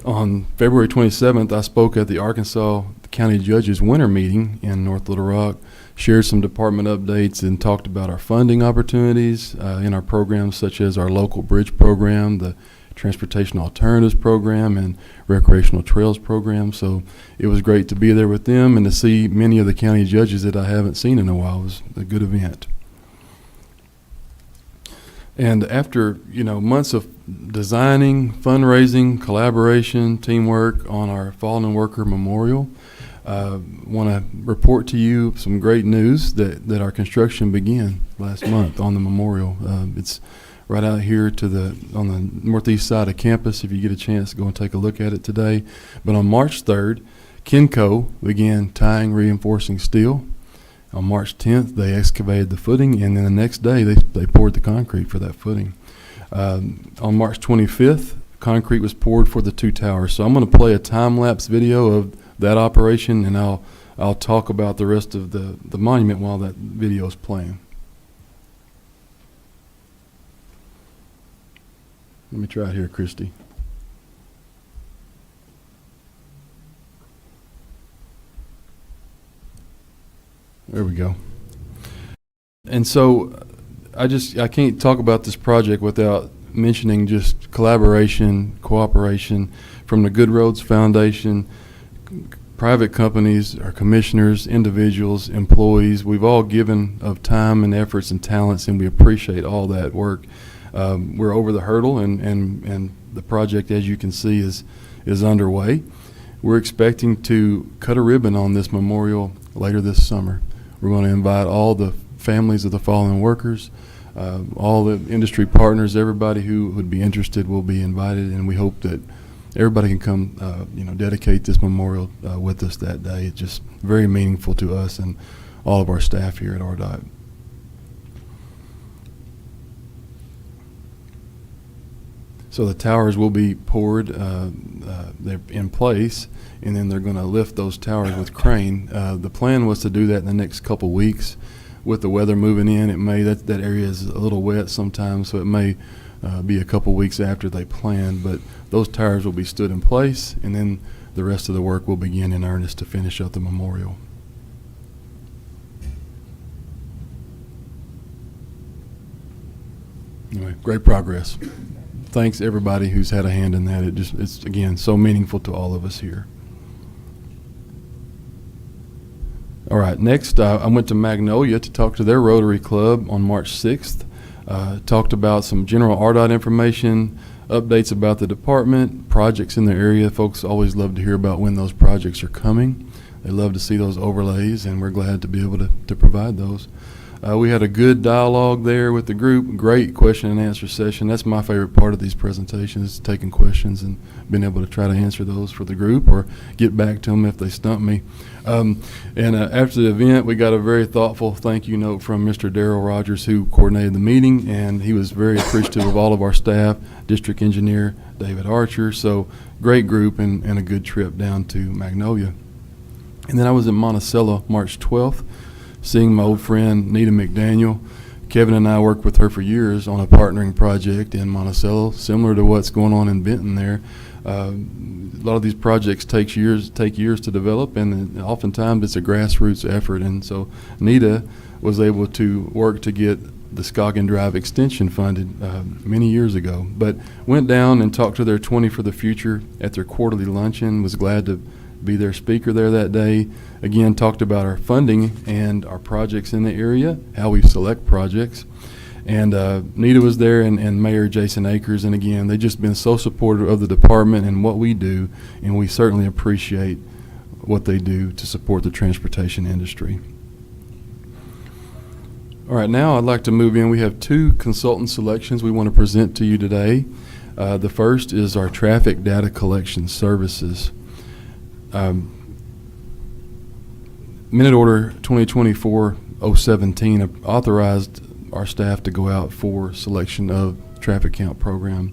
On February 27th, I spoke at the Arkansas County Judges Winter Meeting in North Little Rock, shared some department updates, and talked about our funding opportunities in our programs, such as our local bridge program, the Transportation Alternatives program, and Recreational Trails program. So it was great to be there with them and to see many of the county judges that I haven't seen in a while. It was a good event. And after, months of designing, fundraising, collaboration, teamwork on our Fallen Worker Memorial, want to report to you some great news that our construction began last month on the memorial. It's right out here on the northeast side of campus. If you get a chance, go and take a look at it today. But on March 3rd, Kenco began tying reinforcing steel. On March 10th, they excavated the footing, and then the next day, they poured the concrete for that footing. On March 25th, concrete was poured for the 2 towers. So I'm going to play a time-lapse video of that operation, and I'll talk about the rest of the monument while that video is playing. Let me try it here, Christy. There we go. And so I can't talk about this project without mentioning just collaboration, cooperation from the Good Roads Foundation, private companies, our commissioners, individuals, employees. We've all given of time and efforts and talents, and we appreciate all that work. We're over the hurdle, and the project, as you can see, is underway. We're expecting to cut a ribbon on this memorial later this summer. We're going to invite all the families of the fallen workers, all the industry partners, everybody who would be interested will be invited, and we hope that everybody can come, dedicate this memorial with us that day. It's just very meaningful to us and all of our staff here at RDOT. So the towers will be poured, they're in place, and then they're going to lift those towers with crane. The plan was to do that in the next couple weeks. With the weather moving in, it may, that area is a little wet sometimes, so it may be a couple weeks after they planned. But those towers will be stood in place, and then the rest of the work will begin in earnest to finish up the memorial. Anyway, great progress. Thanks everybody who's had a hand in that. It's again so meaningful to all of us here. All right, next I went to Magnolia to talk to their Rotary Club on March 6th. Talked about some general RDOT information, updates about the department, projects in the area. Folks always love to hear about when those projects are coming. They love to see those overlays, and we're glad to be able to provide those. We had a good dialogue there with the group, great question and answer session. That's my favorite part of these presentations, taking questions and being able to try to answer those for the group or get back to them if they stump me. After the event, we got a very thoughtful thank you note from Mr. Darrell Rogers, who coordinated the meeting, and he was very appreciative of all of our staff, District Engineer David Archer. So great group and a good trip down to Magnolia. And then I was in Monticello March 12th. Seeing my old friend Nita McDaniel. Kevin and I worked with her for years on a partnering project in Monticello, similar to what's going on in Benton there. A lot of these projects take years to develop, and oftentimes it's a grassroots effort. And so Nita was able to work to get the Scoggin Drive extension funded many years ago. But went down and talked to their 20 for the Future at their quarterly luncheon. Was glad to be their speaker there that day. Again, talked about our funding and our projects in the area, how we select projects. And Nita was there, and Mayor Jason Akers. And again, they've just been so supportive of the department and what we do, and we certainly appreciate what they do to support the transportation industry. All right, now I'd like to move in. We have two consultant selections we want to present to you today. The first is our traffic data collection services. Minute Order 2024-017 authorized our staff to go out for selection of traffic count program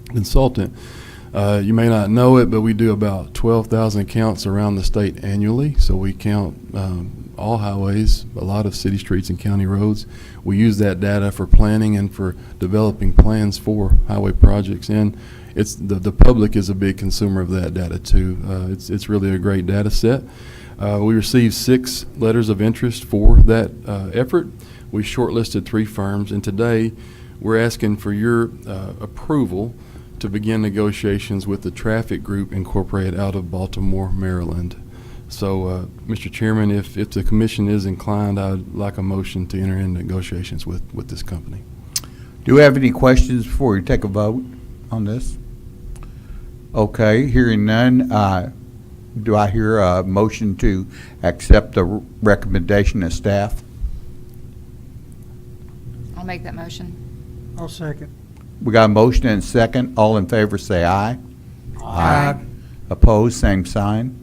consultant. You may not know it, but we do about 12,000 counts around the state annually. So we count all highways, a lot of city streets and county roads. We use that data for planning and for developing plans for highway projects. And it's the public is a big consumer of that data too. It's really a great data set. We received 6 letters of interest for that effort. We shortlisted 3 firms, and today we're asking for your approval to begin negotiations with the Traffic Group Incorporated out of Baltimore, Maryland. So, Mr. Chairman, if the commission is inclined, I'd like a motion to enter into negotiations with this company.
Do we have any questions before we take a vote on this? Okay, hearing none, do I hear a motion to accept the recommendation of staff?
I'll make that motion.
I'll second.
We got a motion and a second. All in favor say aye.
Aye.
Opposed, same sign.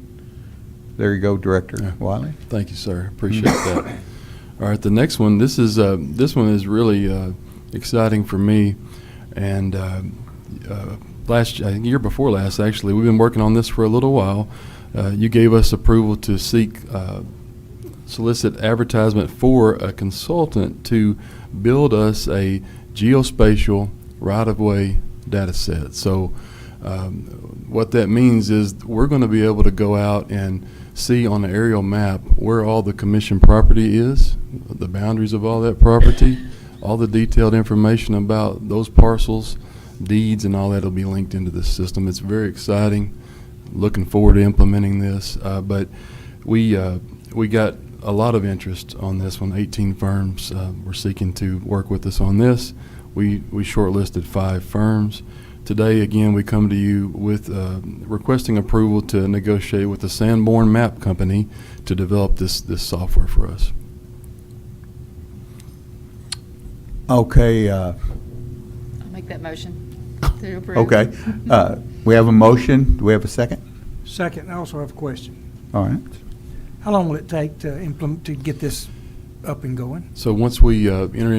There you go, Director Wiley.
Thank you, sir. Appreciate that. All right, the next one. This one is really exciting for me, and year before last, actually, we've been working on this for a little while. You gave us approval to solicit advertisement for a consultant to build us a geospatial right-of-way data set. So what that means is we're going to be able to go out and see on the aerial map where all the commission property is, the boundaries of all that property, all the detailed information about those parcels, deeds, and all that will be linked into this system. It's very exciting. Looking forward to implementing this. But we got a lot of interest on this one. 18 firms were seeking to work with us on this. We shortlisted 5 firms. Today, again, we come to you with requesting approval to negotiate with the Sanborn Map Company to develop this software for us.
Okay.
I'll make that motion to approve.
Okay. We have a motion. Do we have a second?
Second, I also have a question.
All right.
How long will it take to implement, to get this up and going.
So once we enter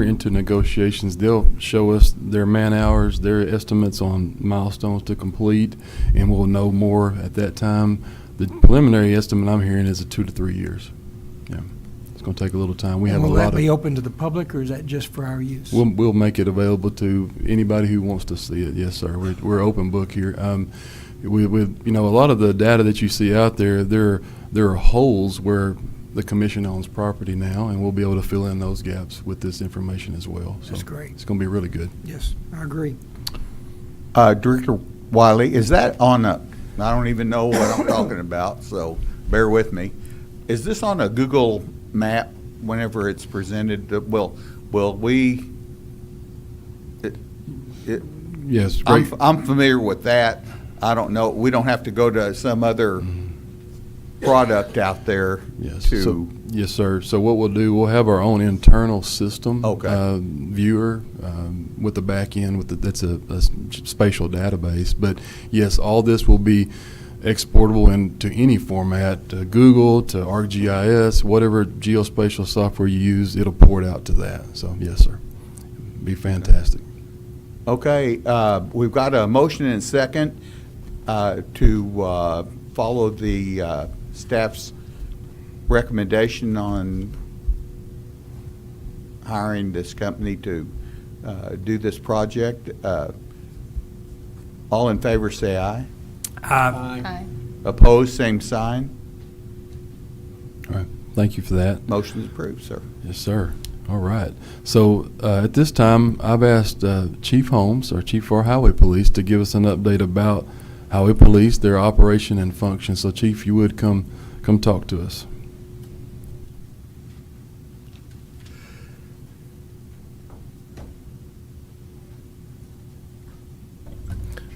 into negotiations, they'll show us their man-hours, their estimates on milestones to complete, and we'll know more at that time. The preliminary estimate I'm hearing is 2 to 3 years. Yeah, it's going to take a little time. We have
And
a
will
lot
that be
of.
open to the public, or is that just for our use?
We'll make it available to anybody who wants to see it. Yes, sir. We're open book here. With a lot of the data that you see out there, there are holes where the commission owns property now, and we'll be able to fill in those gaps with this information as well. So
That's great.
It's going to be really good.
Yes, I agree.
Director Wiley, is that on a, I don't even know what I'm talking about, so bear with me. Is this on a Google map whenever it's presented? Will we?
Yes, great.
I'm familiar with that. I don't know, we don't have to go to some other product out there
Yes.
to.
So, yes, sir. So what we'll do, we'll have our own internal system.
Okay.
Viewer with the back end that's a spatial database. But yes, all this will be exportable into any format, to Google, to ArcGIS, whatever geospatial software you use, it'll port out to that. So yes, sir. Be fantastic.
Okay, we've got a motion and a second to follow the staff's recommendation on hiring this company to do this project. All in favor, say aye.
Aye.
Opposed, same sign.
All right. Thank you for that.
Motion is approved, sir.
Yes, sir. All right. So at this time, I've asked Chief Holmes, our Chief for our Highway Police, to give us an update about Highway Police, their operation and function. So, Chief, you would come talk to us.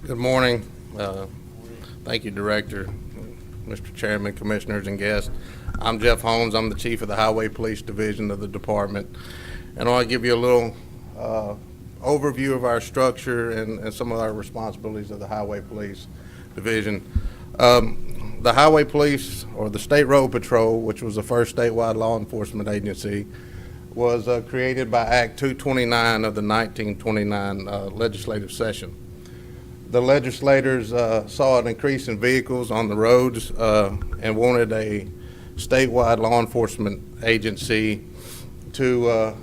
Good morning. Thank you, Director, Mr. Chairman, Commissioners, and guests. I'm Jeff Holmes. I'm the Chief of the Highway Police Division of the department. And I want to give you a little overview of our structure and some of our responsibilities of the Highway Police Division. The Highway Police, or the State Road Patrol, which was the first statewide law enforcement agency, was created by Act 229 of the 1929 legislative session. The legislators saw an increase in vehicles on the roads and wanted a statewide law enforcement agency to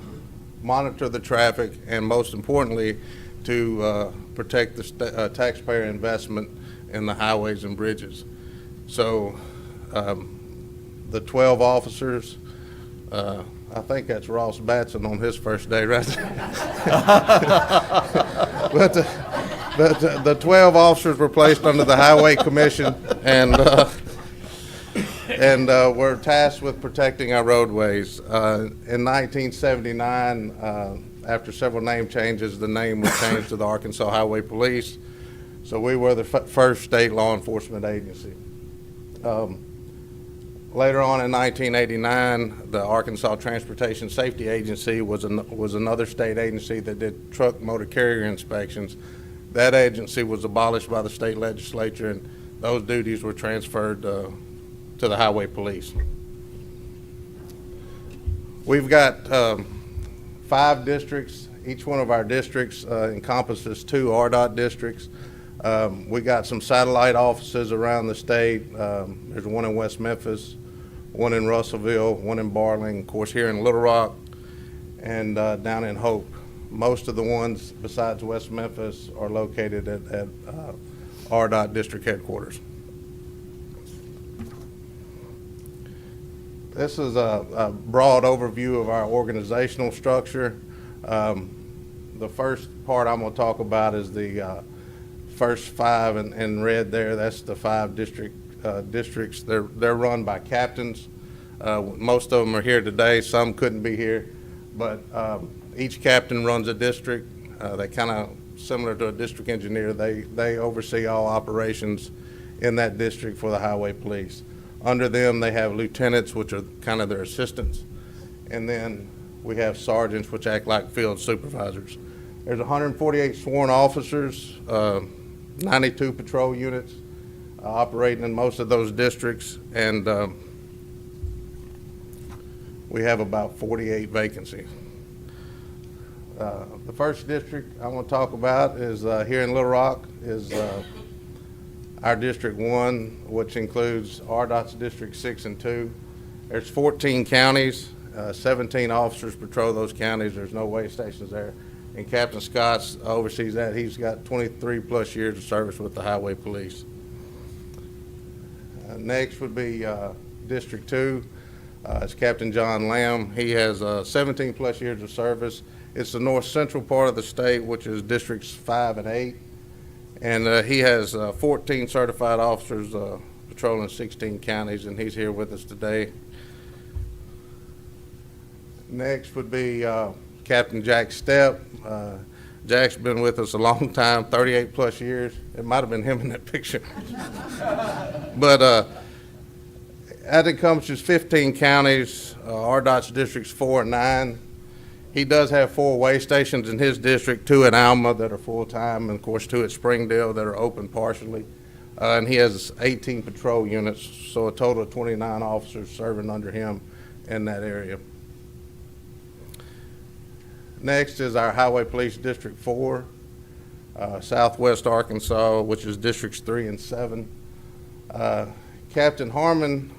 monitor the traffic and, most importantly, to protect the taxpayer investment in the highways and bridges. So the 12 officers, I think that's Ross Batson on his first day, right? But the 12 officers were placed under the Highway Commission and were tasked with protecting our roadways. In 1979, after several name changes, the name was changed to the Arkansas Highway Police. So we were the first state law enforcement agency. Later on in 1989, the Arkansas Transportation Safety Agency was another state agency that did truck motor carrier inspections. That agency was abolished by the state legislature, and those duties were transferred to the Highway Police. We've got 5 districts. Each one of our districts encompasses 2 RDOT districts. We got some satellite offices around the state. There's one in West Memphis, one in Russellville, one in Barling, of course here in Little Rock, and down in Hope. Most of the ones besides West Memphis are located at RDOT district headquarters. This is a broad overview of our organizational structure. The first part I'm going to talk about is the first 5 in red there. That's the 5 districts. They're run by captains. Most of them are here today. Some couldn't be here, but each captain runs a district. They kind of similar to a district engineer. They oversee all operations in that district for the Highway Police. Under them, they have lieutenants, which are kind of their assistants, and then we have sergeants, which act like field supervisors. There's 148 sworn officers, 92 patrol units operating in most of those districts, and we have about 48 vacancies. The first district I want to talk about is here in Little Rock is our District 1, which includes RDOT's District 6 and 2. There's 14 counties, 17 officers patrol those counties. There's no weigh stations there. And Captain Scotts oversees that. He's got 23 plus years of service with the Highway Police. Next would be District 2. It's Captain John Lamb. He has 17 plus years of service. It's the north central part of the state, which is Districts 5 and 8. And he has 14 certified officers patrolling 16 counties, and he's here with us today. Next would be Captain Jack Stepp. Jack's been with us a long time, 38 plus years. It might have been him in that picture. But that encompasses 15 counties, RDOT's Districts 4 and 9. He does have 4 weigh stations in his district, 2 at Alma that are full-time, and of course 2 at Springdale that are open partially. And he has 18 patrol units, so a total of 29 officers serving under him in that area. Next is our Highway Police District 4, Southwest Arkansas, which is Districts 3 and 7. Captain Harmon,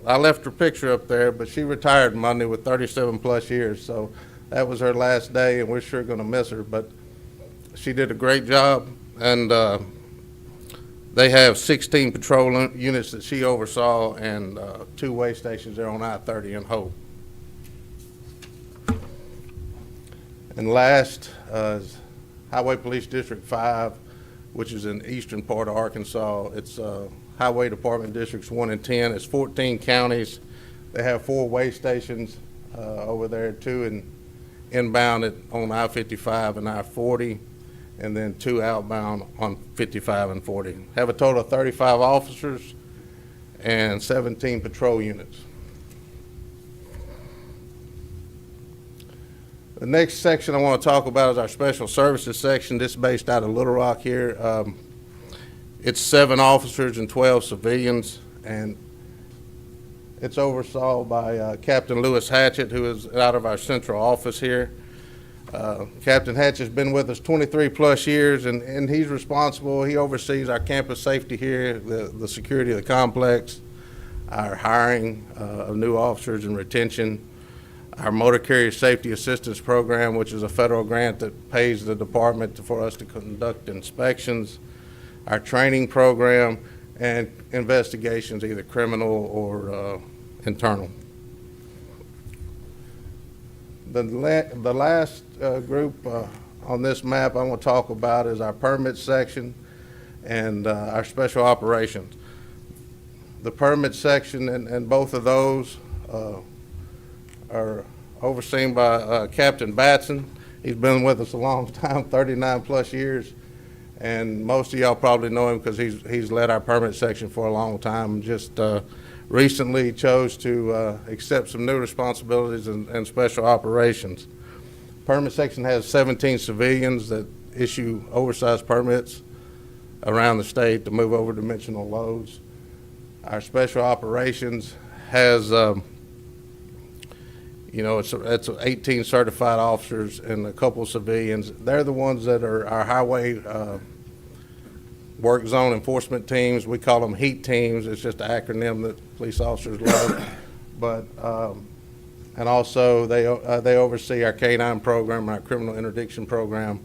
I left her picture up there, but she retired Monday with 37 plus years, so that was her last day, and we're sure going to miss her, but she did a great job, and they have 16 patrol units that she oversaw and 2 weigh stations there on I-30 in Hope. And last is Highway Police District 5, which is in the eastern part of Arkansas. It's Highway Department Districts 1 and 10. It's 14 counties. They have 4 weigh stations over there, 2 inbound on I-55 and I-40, and then 2 outbound on 55 and 40. Have a total of 35 officers and 17 patrol units. The next section I want to talk about is our Special Services section. This is based out of Little Rock here. It's 7 officers and 12 civilians, and it's oversaw by Captain Lewis Hatchett, who is out of our central office here. Captain Hatchett's been with us 23 plus years, and he's responsible. He oversees our campus safety here, the security of the complex, our hiring of new officers and retention, our Motor Carrier Safety Assistance Program, which is a federal grant that pays the department for us to conduct inspections, our training program, and investigations, either criminal or internal. The last group on this map I want to talk about is our permit section and our special operations. The permit section and both of those are overseen by Captain Batson. He's been with us a long time, 39 plus years, and most of y'all probably know him because he's led our permit section for a long time. Just recently chose to accept some new responsibilities and special operations. Permit section has 17 civilians that issue oversized permits around the state to move over dimensional loads. Our special operations has it's 18 certified officers and a couple civilians. They're the ones that are our highway work zone enforcement teams. We call them HEAT teams. It's just an acronym that police officers love. But and also they oversee our K-9 program, our criminal interdiction program,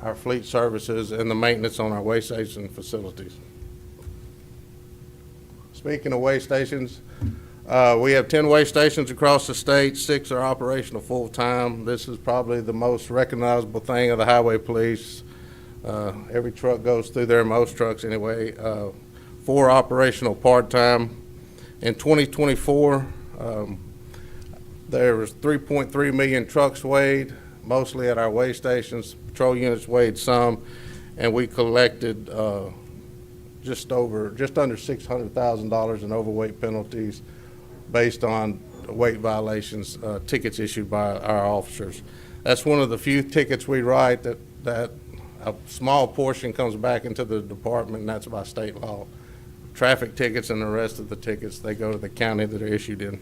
our fleet services, and the maintenance on our weigh station facilities. Speaking of weigh stations, we have 10 weigh stations across the state. 6 are operational full-time. This is probably the most recognizable thing of the highway police. Every truck goes through there, most trucks anyway. 4 operational part-time. In 2024, there was 3.3 million trucks weighed, mostly at our weigh stations. Patrol units weighed some, and we collected just under $600,000 in overweight penalties based on weight violations, tickets issued by our officers. That's one of the few tickets we write that a small portion comes back into the department, and that's by state law. Traffic tickets and the rest of the tickets, they go to the county that are issued in.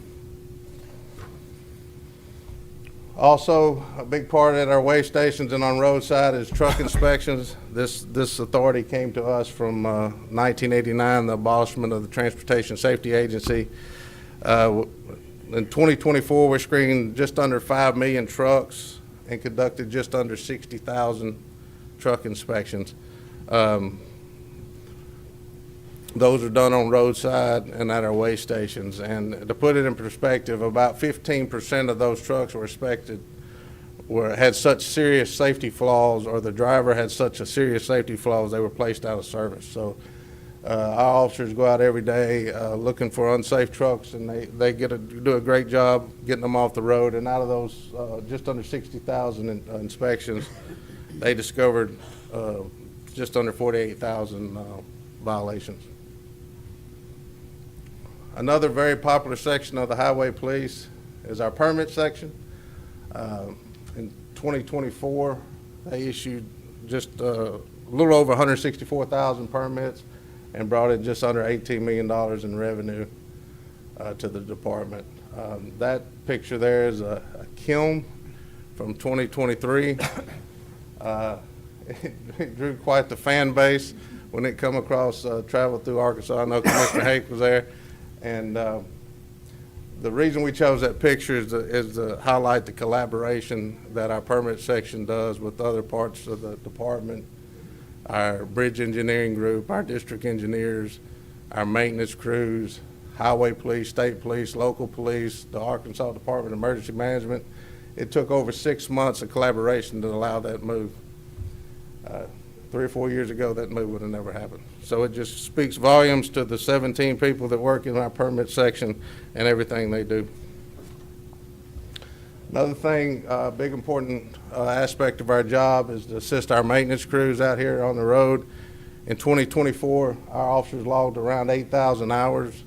Also, a big part at our weigh stations and on roadside is truck inspections. This authority came to us from 1989, the abolishment of the Transportation Safety Agency. In 2024, we screened just under 5 million trucks and conducted just under 60,000 truck inspections. Those are done on roadside and at our weigh stations. And to put it in perspective, about 15% of those trucks were inspected had such serious safety flaws, or the driver had such a serious safety flaws, they were placed out of service. So our officers go out every day looking for unsafe trucks, and they do a great job getting them off the road. And out of those just under 60,000 inspections, they discovered just under 48,000 violations. Another very popular section of the highway police is our permit section. In 2024, they issued just a little over 164,000 permits and brought in just under $18 million in revenue to the department. That picture there is a kiln from 2023. It drew quite the fan base when it come across, traveled through Arkansas. I know Commissioner Hake was there. And the reason we chose that picture is to highlight the collaboration that our permit section does with other parts of the department, our bridge engineering group, our district engineers, our maintenance crews, highway police, state police, local police, the Arkansas Department of Emergency Management. It took over 6 months of collaboration to allow that move. 3 or 4 years ago, that move would have never happened. So it just speaks volumes to the 17 people that work in our permit section and everything they do. Another thing, big important aspect of our job is to assist our maintenance crews out here on the road. In 2024, our officers logged around 8,000 hours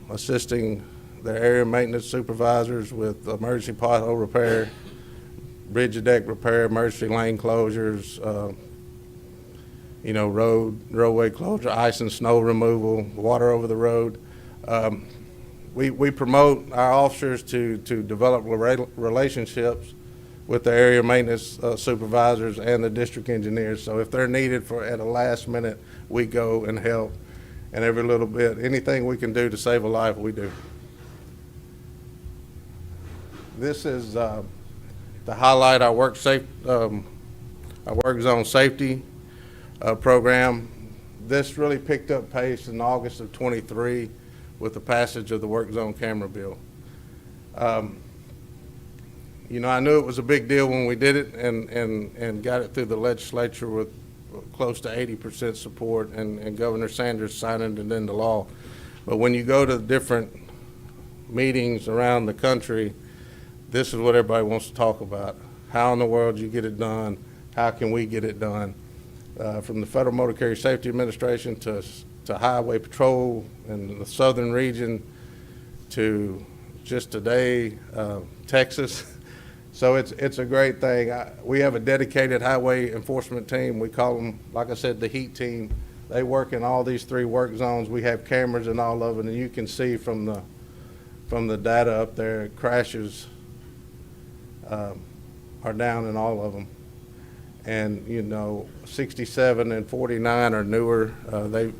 assisting their area maintenance supervisors with emergency pothole repair, bridge deck repair, emergency lane closures, roadway closure, ice and snow removal, water over the road. We promote our officers to develop relationships with the area maintenance supervisors and the district engineers. So if they're needed at a last minute, we go and help. And every little bit, anything we can do to save a life, we do. This is to highlight our work zone safety program. This really picked up pace in August of '23 with the passage of the work zone camera bill. I knew it was a big deal when we did it and got it through the legislature with close to 80% support, and Governor Sanders signing it into law. But when you go to different meetings around the country, this is what everybody wants to talk about. How in the world do you get it done? How can we get it done? From the Federal Motor Carrier Safety Administration to Highway Patrol in the southern region to just today, Texas. So it's a great thing. We have a dedicated highway enforcement team. We call them, like I said, the HEAT team. They work in all these 3 work zones. We have cameras in all of them, and you can see from the data up there, crashes are down in all of them. And 67 and 49 are newer.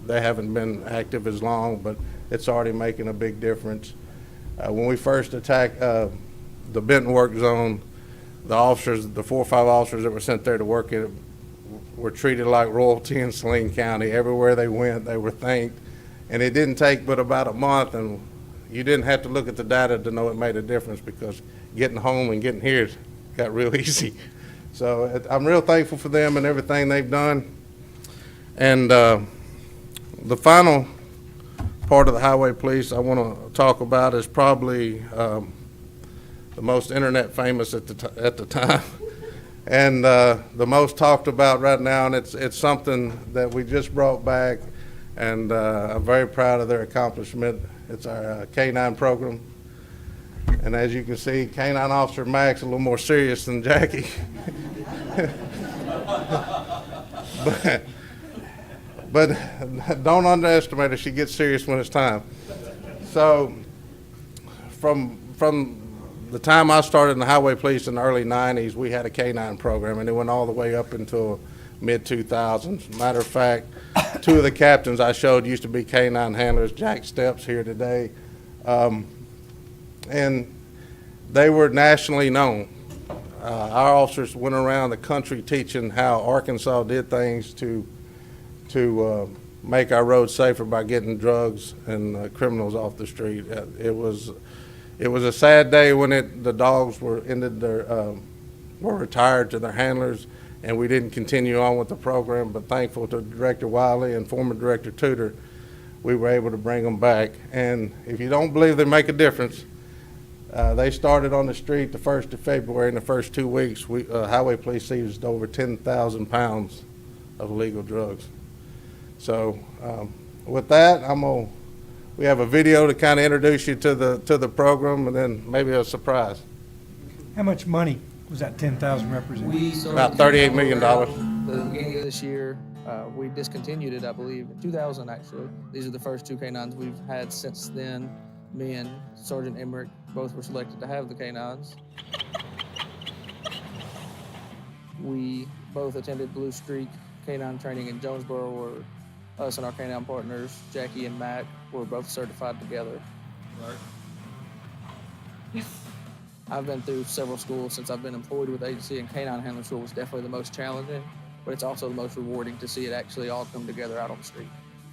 They haven't been active as long, but it's already making a big difference. When we first attacked the Benton work zone, the 4 or 5 officers that were sent there to work it were treated like royalty in Saline County. Everywhere they went, they were thanked. And it didn't take but about a month, and you didn't have to look at the data to know it made a difference, because getting home and getting here got real easy. So I'm real thankful for them and everything they've done. And the final part of the highway police I want to talk about is probably the most internet famous at the time, and the most talked about right now. And it's something that we just brought back, and I'm very proud of their accomplishment. It's our K-9 program. And as you can see, K-9 Officer Max a little more serious than Jackie. but don't underestimate her. She gets serious when it's time. So from the time I started in the highway police in the early 90s, we had a K-9 program, and it went all the way up until mid-2000s. Matter of fact, two of the captains I showed used to be K-9 handlers, Jack Steps here today, and they were nationally known. Our officers went around the country teaching how Arkansas did things to make our roads safer by getting drugs and criminals off the street. It was a sad day when the dogs were retired to their handlers, and we didn't continue on with the program. But thankful to Director Wiley and former Director Tudor, we were able to bring them back. And if you don't believe they make a difference, they started on the street the 1st of February. In the first 2 weeks, highway police seized over 10,000 pounds of illegal drugs. So with that, we have a video to kind of introduce you to the program, and then maybe a surprise.
How much money was that 10,000 represent?
About $38 million.
The beginning of this year, we discontinued it, I believe, in 2000 actually. These are the first two K-9s we've had since then. Me and Sergeant Emmerich both were selected to have the K-9s. We both attended Blue Streak K-9 training in Jonesboro, where us and our K-9 partners, Jackie and Mac, were both certified together. Right. I've been through several schools since I've been employed with the agency, and K-9 handling school was definitely the most challenging, but it's also the most rewarding to see it actually all come together out on the street.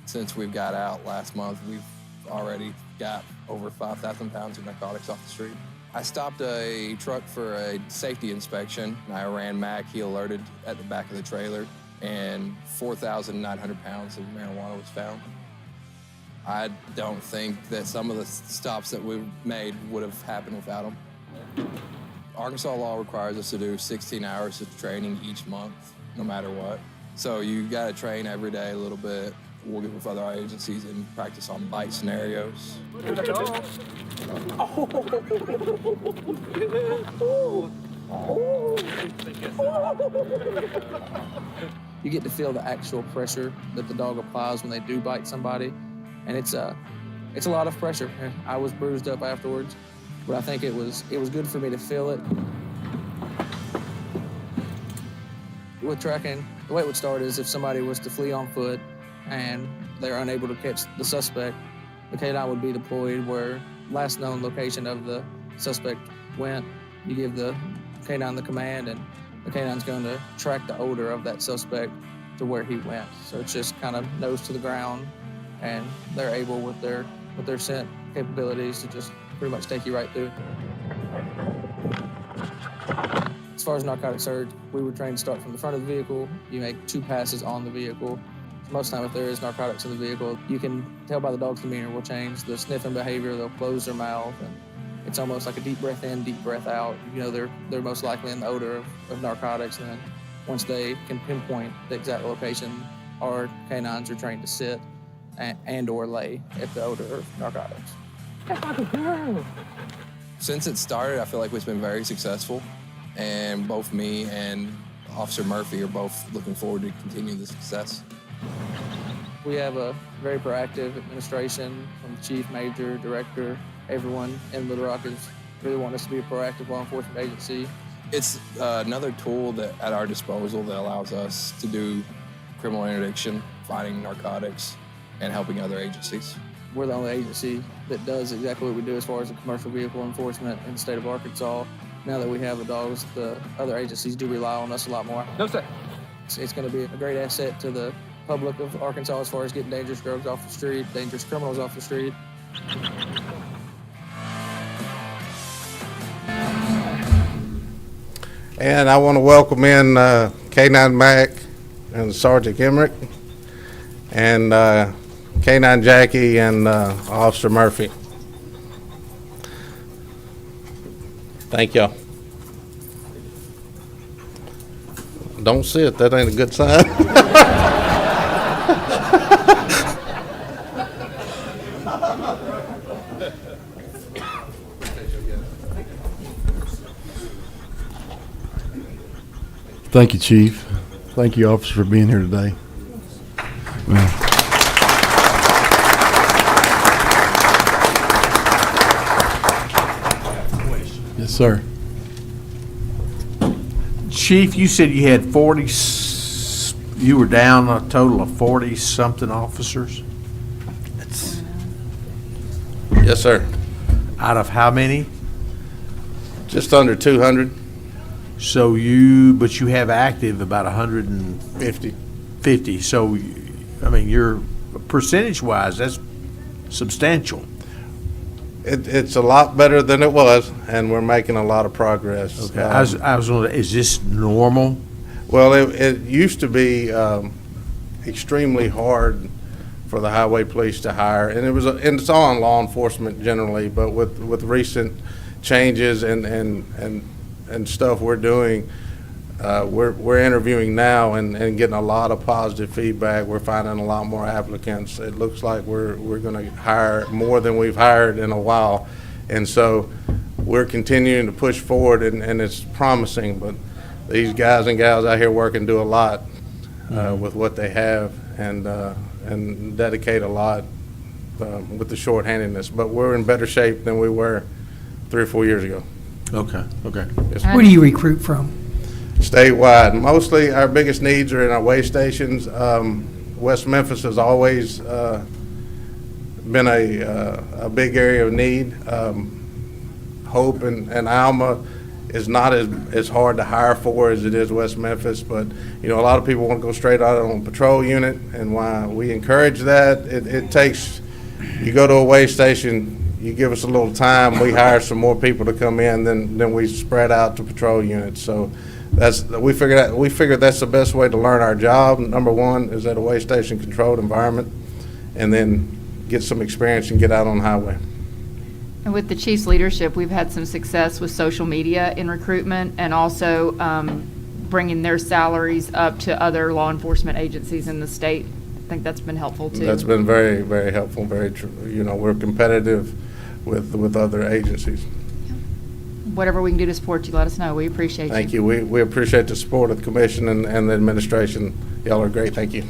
Since we've got out last month, we've already got over 5,000 pounds of narcotics off the street. I stopped a truck for a safety inspection. I ran Mac, he alerted at the back of the trailer, and 4,900 pounds of marijuana was found. I don't think that some of the stops that we've made would have happened without them. Arkansas law requires us to do 16 hours of training each month, no matter what. So you gotta train every day a little bit. We'll get with other agencies and practice on bite scenarios.
You get to feel the actual pressure that the dog applies when they do bite somebody, and it's a lot of pressure. I was bruised up afterwards, but I think it was good for me to feel it. With tracking, the way it would start is if somebody was to flee on foot and they're unable to catch the suspect, the K-9 would be deployed where last known location of the suspect went. You give the K-9 the command, and the K-9's going to track the odor of that suspect to where he went. So it's just kind of nose to the ground, and they're able with their scent capabilities to just pretty much take you right through. As far as narcotic search, we were trained to start from the front of the vehicle. You make 2 passes on the vehicle. Most of the time, if there is narcotics in the vehicle, you can tell by the dog's demeanor will change. The sniffing behavior, they'll close their mouth, and it's almost like a deep breath in, deep breath out. You know, they're most likely in the odor of narcotics, and then once they can pinpoint the exact location, our K-9s are trained to sit and or lay at the odor of narcotics.
Since it started, I feel like we've been very successful, and both me and Officer Murphy are both looking forward to continue the success.
We have a very proactive administration from the chief, major, director. Everyone in Little Rock is really wanting us to be a proactive law enforcement agency.
It's another tool that at our disposal that allows us to do criminal interdiction, fighting narcotics, and helping other agencies.
We're the only agency that does exactly what we do as far as the commercial vehicle enforcement in the state of Arkansas. Now that we have the dogs, the other agencies do rely on us a lot more.
No, sir.
It's going to be a great asset to the public of Arkansas as far as getting dangerous drugs off the street, dangerous criminals off the street.
And I want to welcome in K-9 Mac and Sergeant Emmerich, and K-9 Jackie and Officer Murphy. Thank y'all. Don't sit, that ain't a good sign.
Thank you, Chief. Thank you, officer, for being here today. Yes, sir. Sir.
Chief, you said you had 40, you were down a total of 40-something officers? That's
Yes, sir.
out of how many?
Just under 200.
So but you have active about 150. 50, so, I mean, you're, percentage-wise, that's substantial.
It's a lot better than it was, and we're making a lot of progress.
Okay, I was wondering, is this normal?
Well, it used to be extremely hard for the highway police to hire, and and it's all on law enforcement generally, but with recent changes and stuff we're doing, we're interviewing now and getting a lot of positive feedback. We're finding a lot more applicants. It looks like we're going to hire more than we've hired in a while, and so we're continuing to push forward, and it's promising. But these guys and gals out here working do a lot with what they have and dedicate a lot with the shorthandedness. But we're in better shape than we were 3 or 4 years ago.
Okay, okay.
Yes,
Where do you recruit from?
statewide. Mostly our biggest needs are in our way stations. West Memphis has always been a big area of need. Hope and Alma is not as hard to hire for as it is West Memphis, but a lot of people want to go straight out on a patrol unit, and why we encourage that, it takes, you go to a way station, you give us a little time, we hire some more people to come in than we spread out to patrol units. So we figured that's the best way to learn our job. Number one is at a way station controlled environment, and then get some experience and get out on the highway.
And with the chief's leadership, we've had some success with social media in recruitment, and also bringing their salaries up to other law enforcement agencies in the state. I think that's been helpful too.
That's been very, very helpful. Very true. We're competitive with other agencies.
Whatever we can do to support you, let us know. We appreciate you.
Thank you. We appreciate the support of the commission and the administration. Y'all are great. Thank you.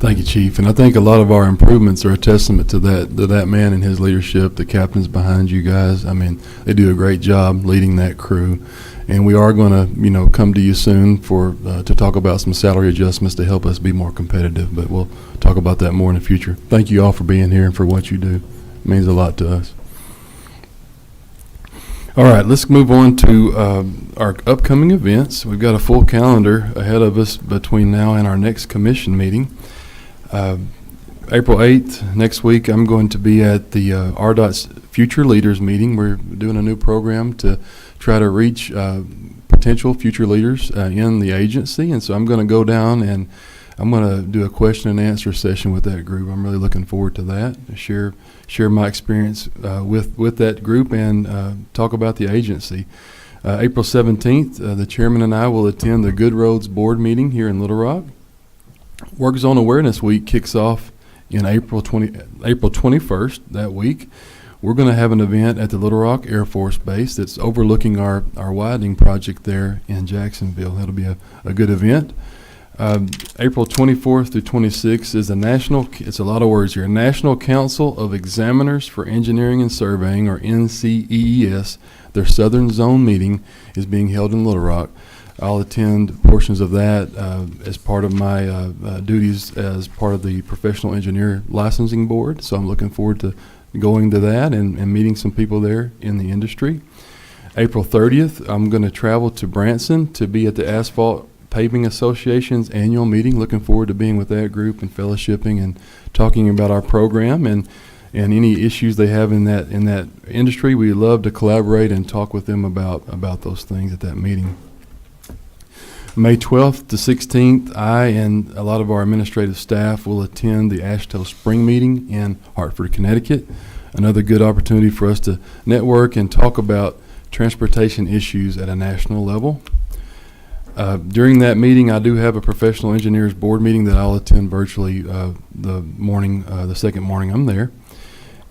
Thank you, Chief. And I think a lot of our improvements are a testament to that man and his leadership, the captains behind you guys. I mean, they do a great job leading that crew. And we are going to, come to you soon to talk about some salary adjustments to help us be more competitive. But we'll talk about that more in the future. Thank you all for being here and for what you do. It means a lot to us. All right, let's move on to our upcoming events. We've got a full calendar ahead of us between now and our next commission meeting. April 8th, next week, I'm going to be at the RDOT's Future Leaders meeting. We're doing a new program to try to reach potential future leaders in the agency. And so I'm going to go down and I'm going to do a question and answer session with that group. I'm really looking forward to that, to share my experience with that group and talk about the agency. April 17th, the chairman and I will attend the Good Roads Board meeting here in Little Rock. Work Zone Awareness Week kicks off in April 21st that week. We're going to have an event at the Little Rock Air Force Base that's overlooking our widening project there in Jacksonville. That'll be a good event. April 24th through 26th is it's a lot of words here, National Council of Examiners for Engineering and Surveying, or NCEES. Their Southern Zone meeting is being held in Little Rock. I'll attend portions of that as part of my duties as part of the Professional Engineer Licensing Board. So I'm looking forward to going to that and meeting some people there in the industry. April 30th, I'm going to travel to Branson to be at the Asphalt Paving Association's annual meeting. Looking forward to being with that group and fellowshipping and talking about our program and any issues they have in that industry. We love to collaborate and talk with them about those things at that meeting. May 12th to 16th, I and a lot of our administrative staff will attend the AASHTO Spring Meeting in Hartford, Connecticut. Another good opportunity for us to network and talk about transportation issues at a national level. During that meeting, I do have a Professional Engineers Board meeting that I'll attend virtually the second morning I'm there.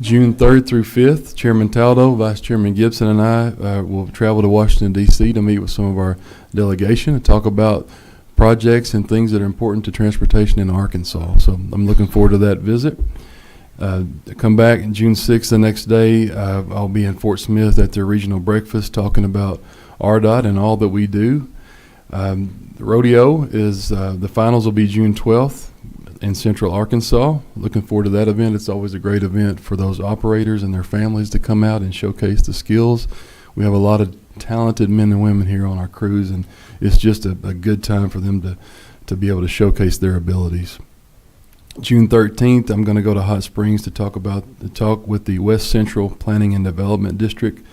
June 3rd through 5th, Chairman Taldo, Vice Chairman Gibson, and I will travel to Washington, D.C. to meet with some of our delegation and talk about projects and things that are important to transportation in Arkansas. So I'm looking forward to that visit. Come back on June 6th, the next day, I'll be in Fort Smith at their regional breakfast talking about RDOT and all that we do. The rodeo is, the finals will be June 12th in Central Arkansas. Looking forward to that event. It's always a great event for those operators and their families to come out and showcase the skills. We have a lot of talented men and women here on our crews, and it's just a good time for them to be able to showcase their abilities. June 13th, I'm going to go to Hot Springs to talk with the West Central Planning and Development District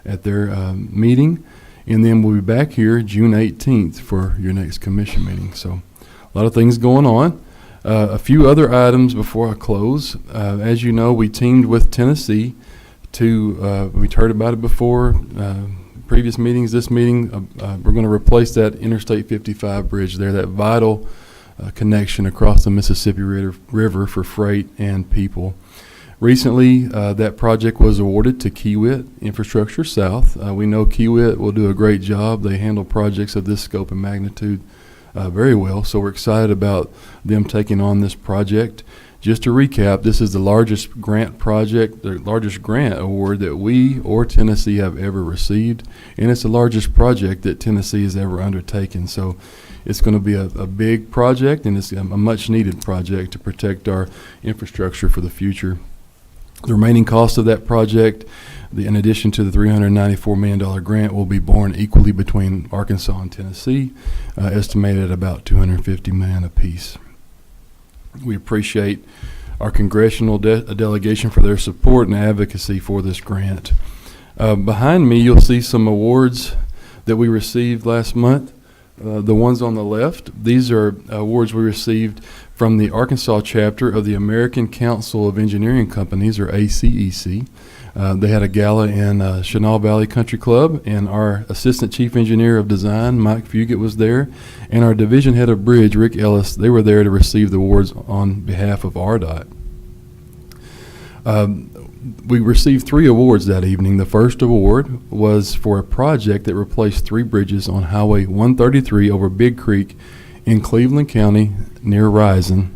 at their meeting. And then we'll be back here June 18th for your next commission meeting. So a lot of things going on. A few other items before I close. As you know, we teamed with Tennessee we'd heard about it before, previous meetings. This meeting, we're going to replace that Interstate 55 bridge there, that vital connection across the Mississippi River for freight and people. Recently, that project was awarded to Kiewit Infrastructure South. We know Kiewit will do a great job. They handle projects of this scope and magnitude very well, so we're excited about them taking on this project. Just to recap, this is the largest grant project, the largest grant award that we or Tennessee have ever received, and it's the largest project that Tennessee has ever undertaken. So it's going to be a big project, and it's a much-needed project to protect our infrastructure for the future. The remaining cost of that project, in addition to the $394 million grant, will be borne equally between Arkansas and Tennessee, estimated at about $250 million apiece. We appreciate our congressional delegation for their support and advocacy for this grant. Behind me, you'll see some awards that we received last month. The ones on the left, these are awards we received from the Arkansas chapter of the American Council of Engineering Companies, or ACEC. They had a gala in Chenal Valley Country Club, and our Assistant Chief Engineer of Design, Mike Fugit, was there, and our Division Head of Bridge, Rick Ellis. They were there to receive the awards on behalf of RDOT. We received 3 awards that evening. The first award was for a project that replaced 3 bridges on Highway 133 over Big Creek in Cleveland County near Rison.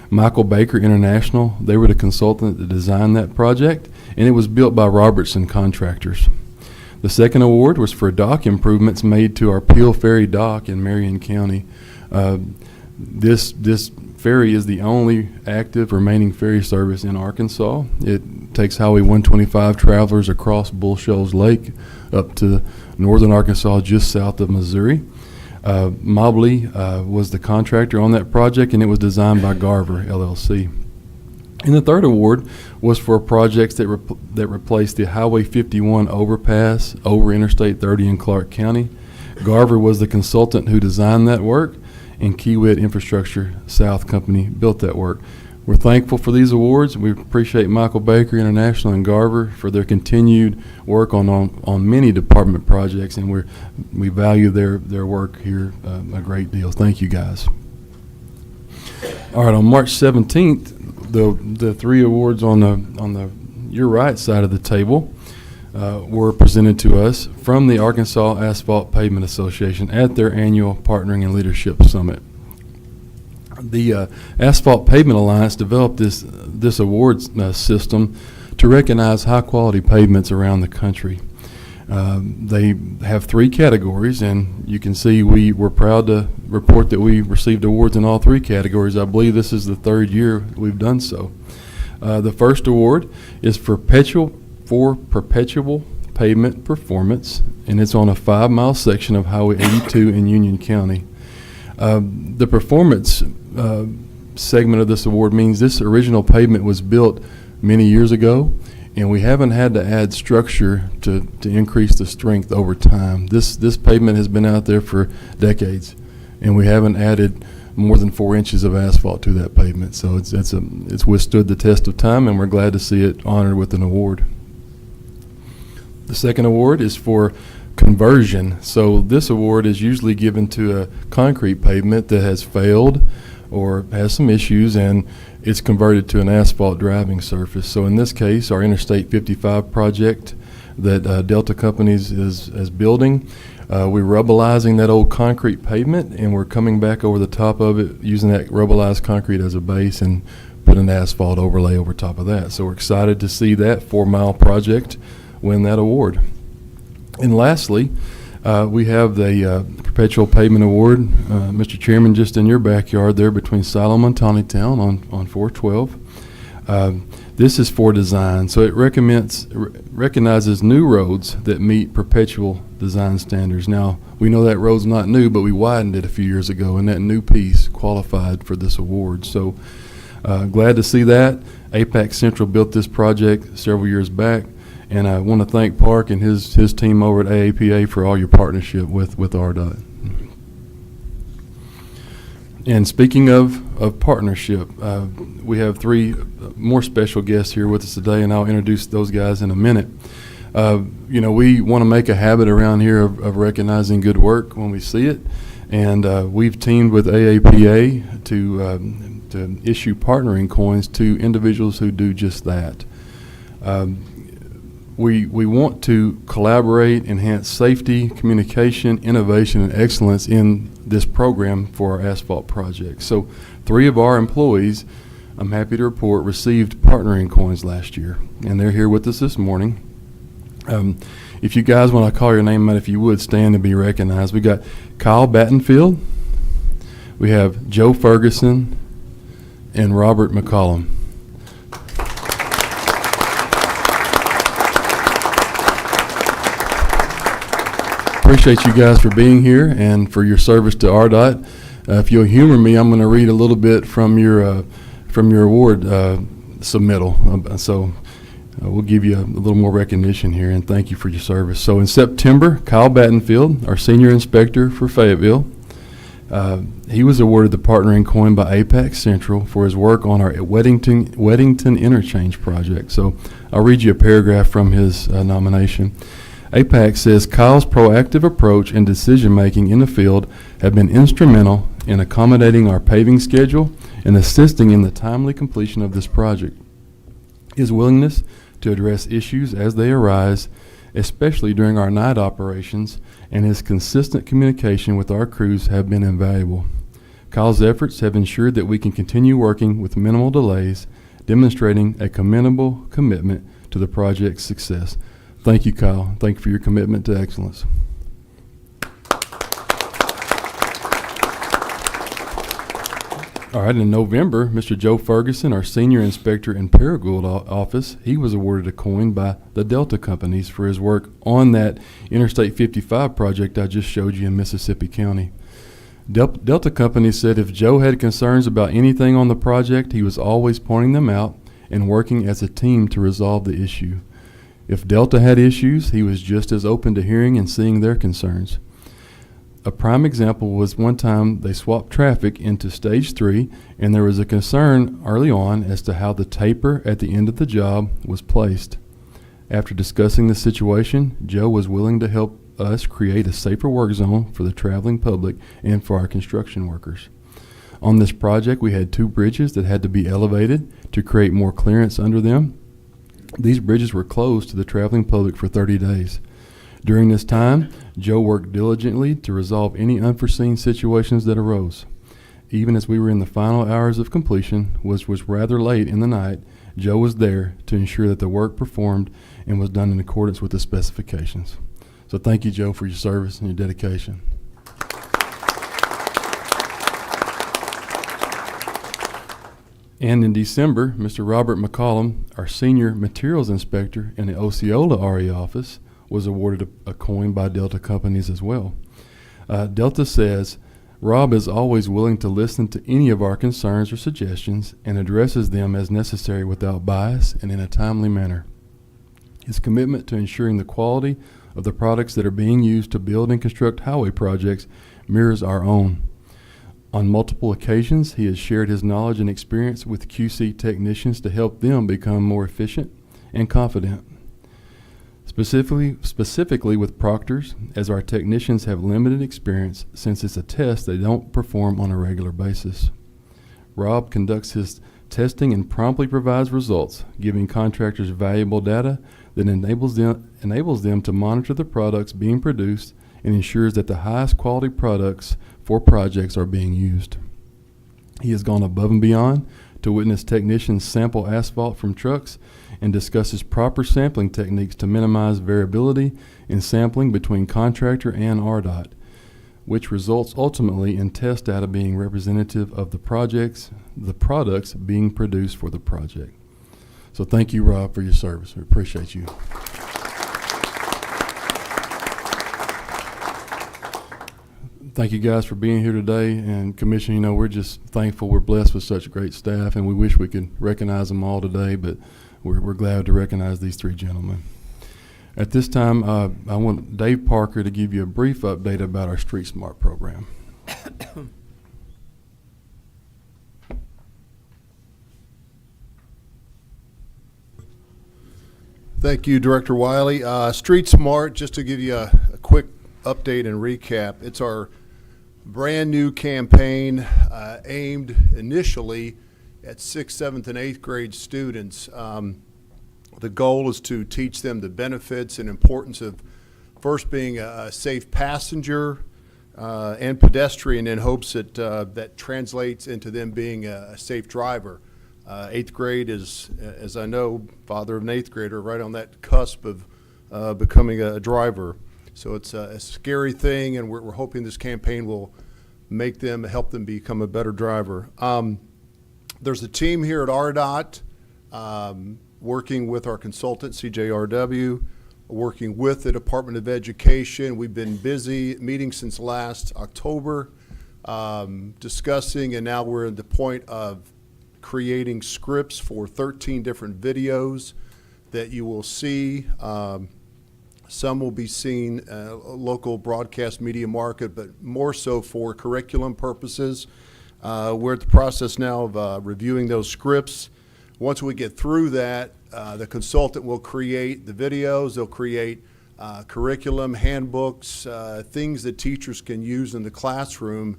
Michael Baker International, they were the consultant that designed that project, and it was built by Robertson Contractors. The second award was for dock improvements made to our Peel Ferry dock in Marion County. This ferry is the only active remaining ferry service in Arkansas. It takes Highway 125 travelers across Bull Shoals Lake up to northern Arkansas just south of Missouri. Mobley was the contractor on that project, and it was designed by Garver, LLC. And the third award was for projects that replaced the Highway 51 overpass over Interstate 30 in Clark County. Garver was the consultant who designed that work, and Kiewit Infrastructure South Company built that work. We're thankful for these awards. We appreciate Michael Baker International and Garver for their continued work on many department projects, and we value their work here a great deal. Thank you, guys. All right, on March 17th, the 3 awards on your right side of the table were presented to us from the Arkansas Asphalt Pavement Association at their annual Partnering and Leadership Summit. The Asphalt Pavement Alliance developed this awards system to recognize high-quality pavements around the country. They have 3 categories, and you can see we were proud to report that we received awards in all 3 categories. I believe this is the 3rd year we've done so. The first award is for perpetual pavement performance, and it's on a 5-mile section of Highway 82 in Union County. The performance segment of this award means this original pavement was built many years ago, and we haven't had to add structure to increase the strength over time. This pavement has been out there for decades, and we haven't added more than 4 inches of asphalt to that pavement. So it's withstood the test of time, and we're glad to see it honored with an award. The second award is for conversion. So this award is usually given to a concrete pavement that has failed or has some issues, and it's converted to an asphalt driving surface. So in this case, our Interstate 55 project that Delta Companies is building, we're rubblizing that old concrete pavement, and we're coming back over the top of it using that rubbleized concrete as a base and put an asphalt overlay over top of that. So we're excited to see that 4-mile project win that award. And lastly, we have the Perpetual Pavement Award, Mr. Chairman, just in your backyard there between Siloam and Tawnytown on 412. This is for design, so it recognizes new roads that meet perpetual design standards. Now, we know that road's not new, but we widened it a few years ago, and that new piece qualified for this award. So glad to see that. Apex Central built this project several years back, and I want to thank Park and his team over at AAPA for all your partnership with RDOT. And speaking of partnership, we have 3 more special guests here with us today, and I'll introduce those guys in a minute. We want to make a habit around here of recognizing good work when we see it, and we've teamed with AAPA to issue partnering coins to individuals who do just that. We want to collaborate, enhance safety, communication, innovation, and excellence in this program for our asphalt project. So 3 of our employees, I'm happy to report, received partnering coins last year, and they're here with us this morning. If you guys, when I call your name out, if you would stand and be recognized. We got Kyle Battenfield, we have Joe Ferguson, and Robert McCollum. Appreciate you guys for being here and for your service to RDOT. If you'll humor me, I'm going to read a little bit from your award submittal. So we'll give you a little more recognition here, and thank you for your service. So in September, Kyle Battenfield, our senior inspector for Fayetteville, he was awarded the partnering coin by Apex Central for his work on our Weddington Interchange project. So I'll read you a paragraph from his nomination. APAC says Kyle's proactive approach and decision-making in the field have been instrumental in accommodating our paving schedule and assisting in the timely completion of this project. His willingness to address issues as they arise, especially during our night operations, and his consistent communication with our crews have been invaluable. Kyle's efforts have ensured that we can continue working with minimal delays, demonstrating a commendable commitment to the project's success. Thank you, Kyle. Thank you for your commitment to excellence. All right, in November, Mr. Joe Ferguson, our senior inspector in Paragould office, he was awarded a coin by the Delta companies for his work on that Interstate 55 project I just showed you in Mississippi County. Delta companies said if Joe had concerns about anything on the project, he was always pointing them out and working as a team to resolve the issue. If Delta had issues, he was just as open to hearing and seeing their concerns. A prime example was one time they swapped traffic into Stage 3, and there was a concern early on as to how the taper at the end of the job was placed. After discussing the situation, Joe was willing to help us create a safer work zone for the traveling public and for our construction workers. On this project, we had 2 bridges that had to be elevated to create more clearance under them. These bridges were closed to the traveling public for 30 days. During this time, Joe worked diligently to resolve any unforeseen situations that arose. Even as we were in the final hours of completion, which was rather late in the night, Joe was there to ensure that the work performed and was done in accordance with the specifications. So thank you, Joe, for your service and your dedication. And in December, Mr. Robert McCollum, our senior materials inspector in the Osceola RE office, was awarded a coin by Delta companies as well. Delta says, Rob is always willing to listen to any of our concerns or suggestions and addresses them as necessary without bias and in a timely manner. His commitment to ensuring the quality of the products that are being used to build and construct highway projects mirrors our own. On multiple occasions, he has shared his knowledge and experience with QC technicians to help them become more efficient and confident. Specifically with proctors, as our technicians have limited experience since it's a test they don't perform on a regular basis. Rob conducts his testing and promptly provides results, giving contractors valuable data that enables them to monitor the products being produced and ensures that the highest quality products for projects are being used. He has gone above and beyond to witness technicians sample asphalt from trucks and discusses proper sampling techniques to minimize variability in sampling between contractor and RDOT, which results ultimately in test data being representative of the products being produced for the project. So thank you, Rob, for your service. We appreciate you. Thank you guys for being here today. And Commissioner, you know, we're just thankful. We're blessed with such great staff, and we wish we could recognize them all today, but we're glad to recognize these three gentlemen. At this time, I want Dave Parker to give you a brief update about our Street Smart program.
Thank you, Director Wiley. Street Smart, just to give you a quick update and recap, it's our brand new campaign aimed initially at 6th, 7th, and 8th grade students. The goal is to teach them the benefits and importance of first being a safe passenger and pedestrian, in hopes that that translates into them being a safe driver. 8th grade is, as I know, father of an 8th grader, right on that cusp of becoming a driver. So it's a scary thing, and we're hoping this campaign will help them become a better driver. There's a team here at RDOT working with our consultant, CJRW, working with the Department of Education. We've been busy meeting since last October, discussing, and now we're at the point of creating scripts for 13 different videos that you will see. Some will be seen local broadcast media market, but more so for curriculum purposes. We're at the process now of reviewing those scripts. Once we get through that, the consultant will create the videos. They'll create curriculum, handbooks, things that teachers can use in the classroom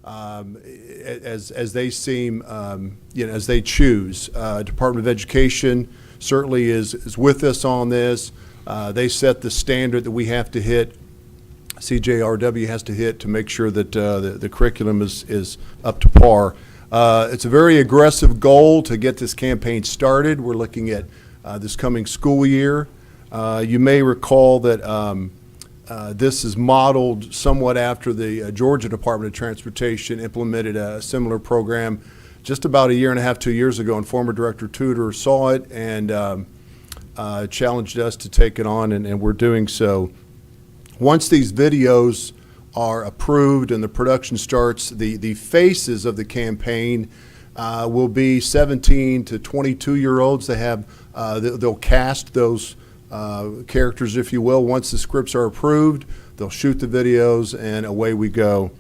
as they seem, as they choose. Department of Education certainly is with us on this. They set the standard that we have to hit. CJRW has to hit to make sure that the curriculum is up to par. It's a very aggressive goal to get this campaign started. We're looking at this coming school year. You may recall that this is modeled somewhat after the Georgia Department of Transportation implemented a similar program just about a year and a half, 2 years ago, and former Director Tudor saw it and challenged us to take it on, and we're doing so. Once these videos are approved and the production starts, the faces of the campaign will be 17 to 22-year-olds. They have they'll cast those characters, if you will. Once the scripts are approved, they'll shoot the videos, and away we go.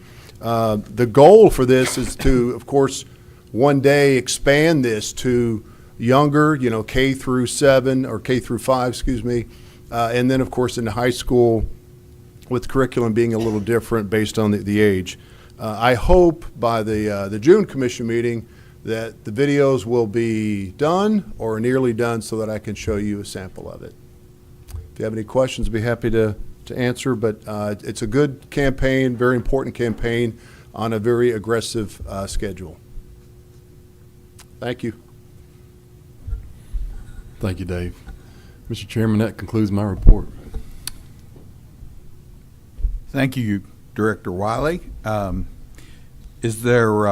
The goal for this is to, of course, one day expand this to younger, K through 7 or K through 5, excuse me, and then, of course, into high school, with curriculum being a little different based on the age. I hope by the June Commission meeting that the videos will be done or nearly done so that I can show you a sample of it. If you have any questions, I'd be happy to answer, but it's a good campaign, very important campaign on a very aggressive schedule. Thank you.
Thank you, Dave. Mr. Chairman, that concludes my report.
Thank you, Director Wiley. Is there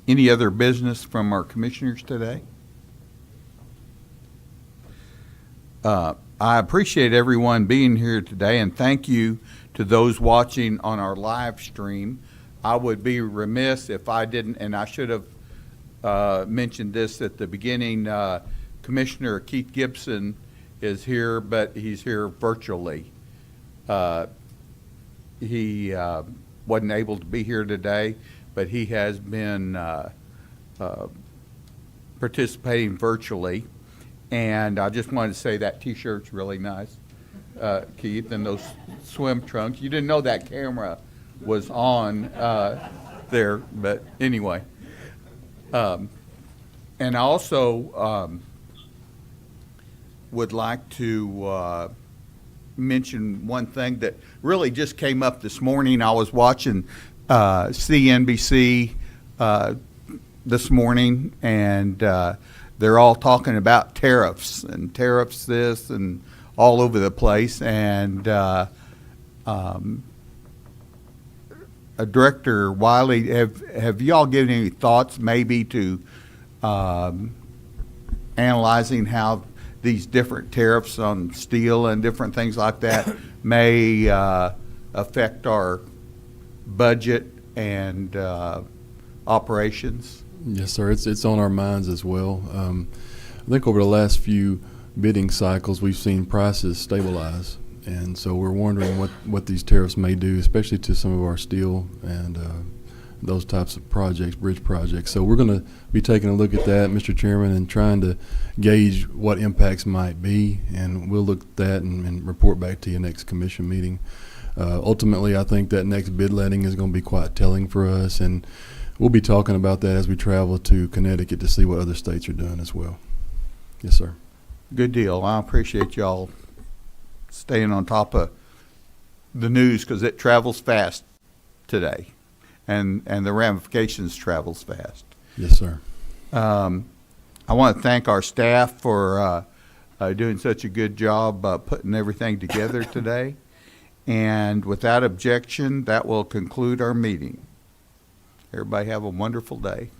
any other business from our commissioners today? I appreciate everyone being here today, and thank you to those watching on our live stream. I would be remiss if I didn't, and I should have mentioned this at the beginning. Commissioner Keith Gibson is here, but he's here virtually. He wasn't able to be here today, but he has been participating virtually. And I just wanted to say that T-shirt's really nice, Keith, and those swim trunks. You didn't know that camera was on there, but anyway. And I also would like to mention one thing that really just came up this morning. I was watching CNBC this morning, and they're all talking about tariffs and tariffs this and all over the place. And Director Wiley, have y'all given any thoughts maybe to analyzing how these different tariffs on steel and different things like that may affect our budget and operations?
Yes, sir. It's on our minds as well. I think over the last few bidding cycles, we've seen prices stabilize. And so we're wondering what these tariffs may do, especially to some of our steel and those types of projects, bridge projects. So we're going to be taking a look at that, Mr. Chairman, and trying to gauge what impacts might be. And we'll look at that and report back to you next commission meeting. Ultimately, I think that next bid letting is going to be quite telling for us. And we'll be talking about that as we travel to Connecticut to see what other states are doing as well. Yes, sir.
Good deal. I appreciate y'all staying on top of the news, because it travels fast today, and the ramifications travels fast.
Yes, sir.
I want to thank our staff for doing such a good job putting everything together today. And without objection, that will conclude our meeting. Everybody have a wonderful day.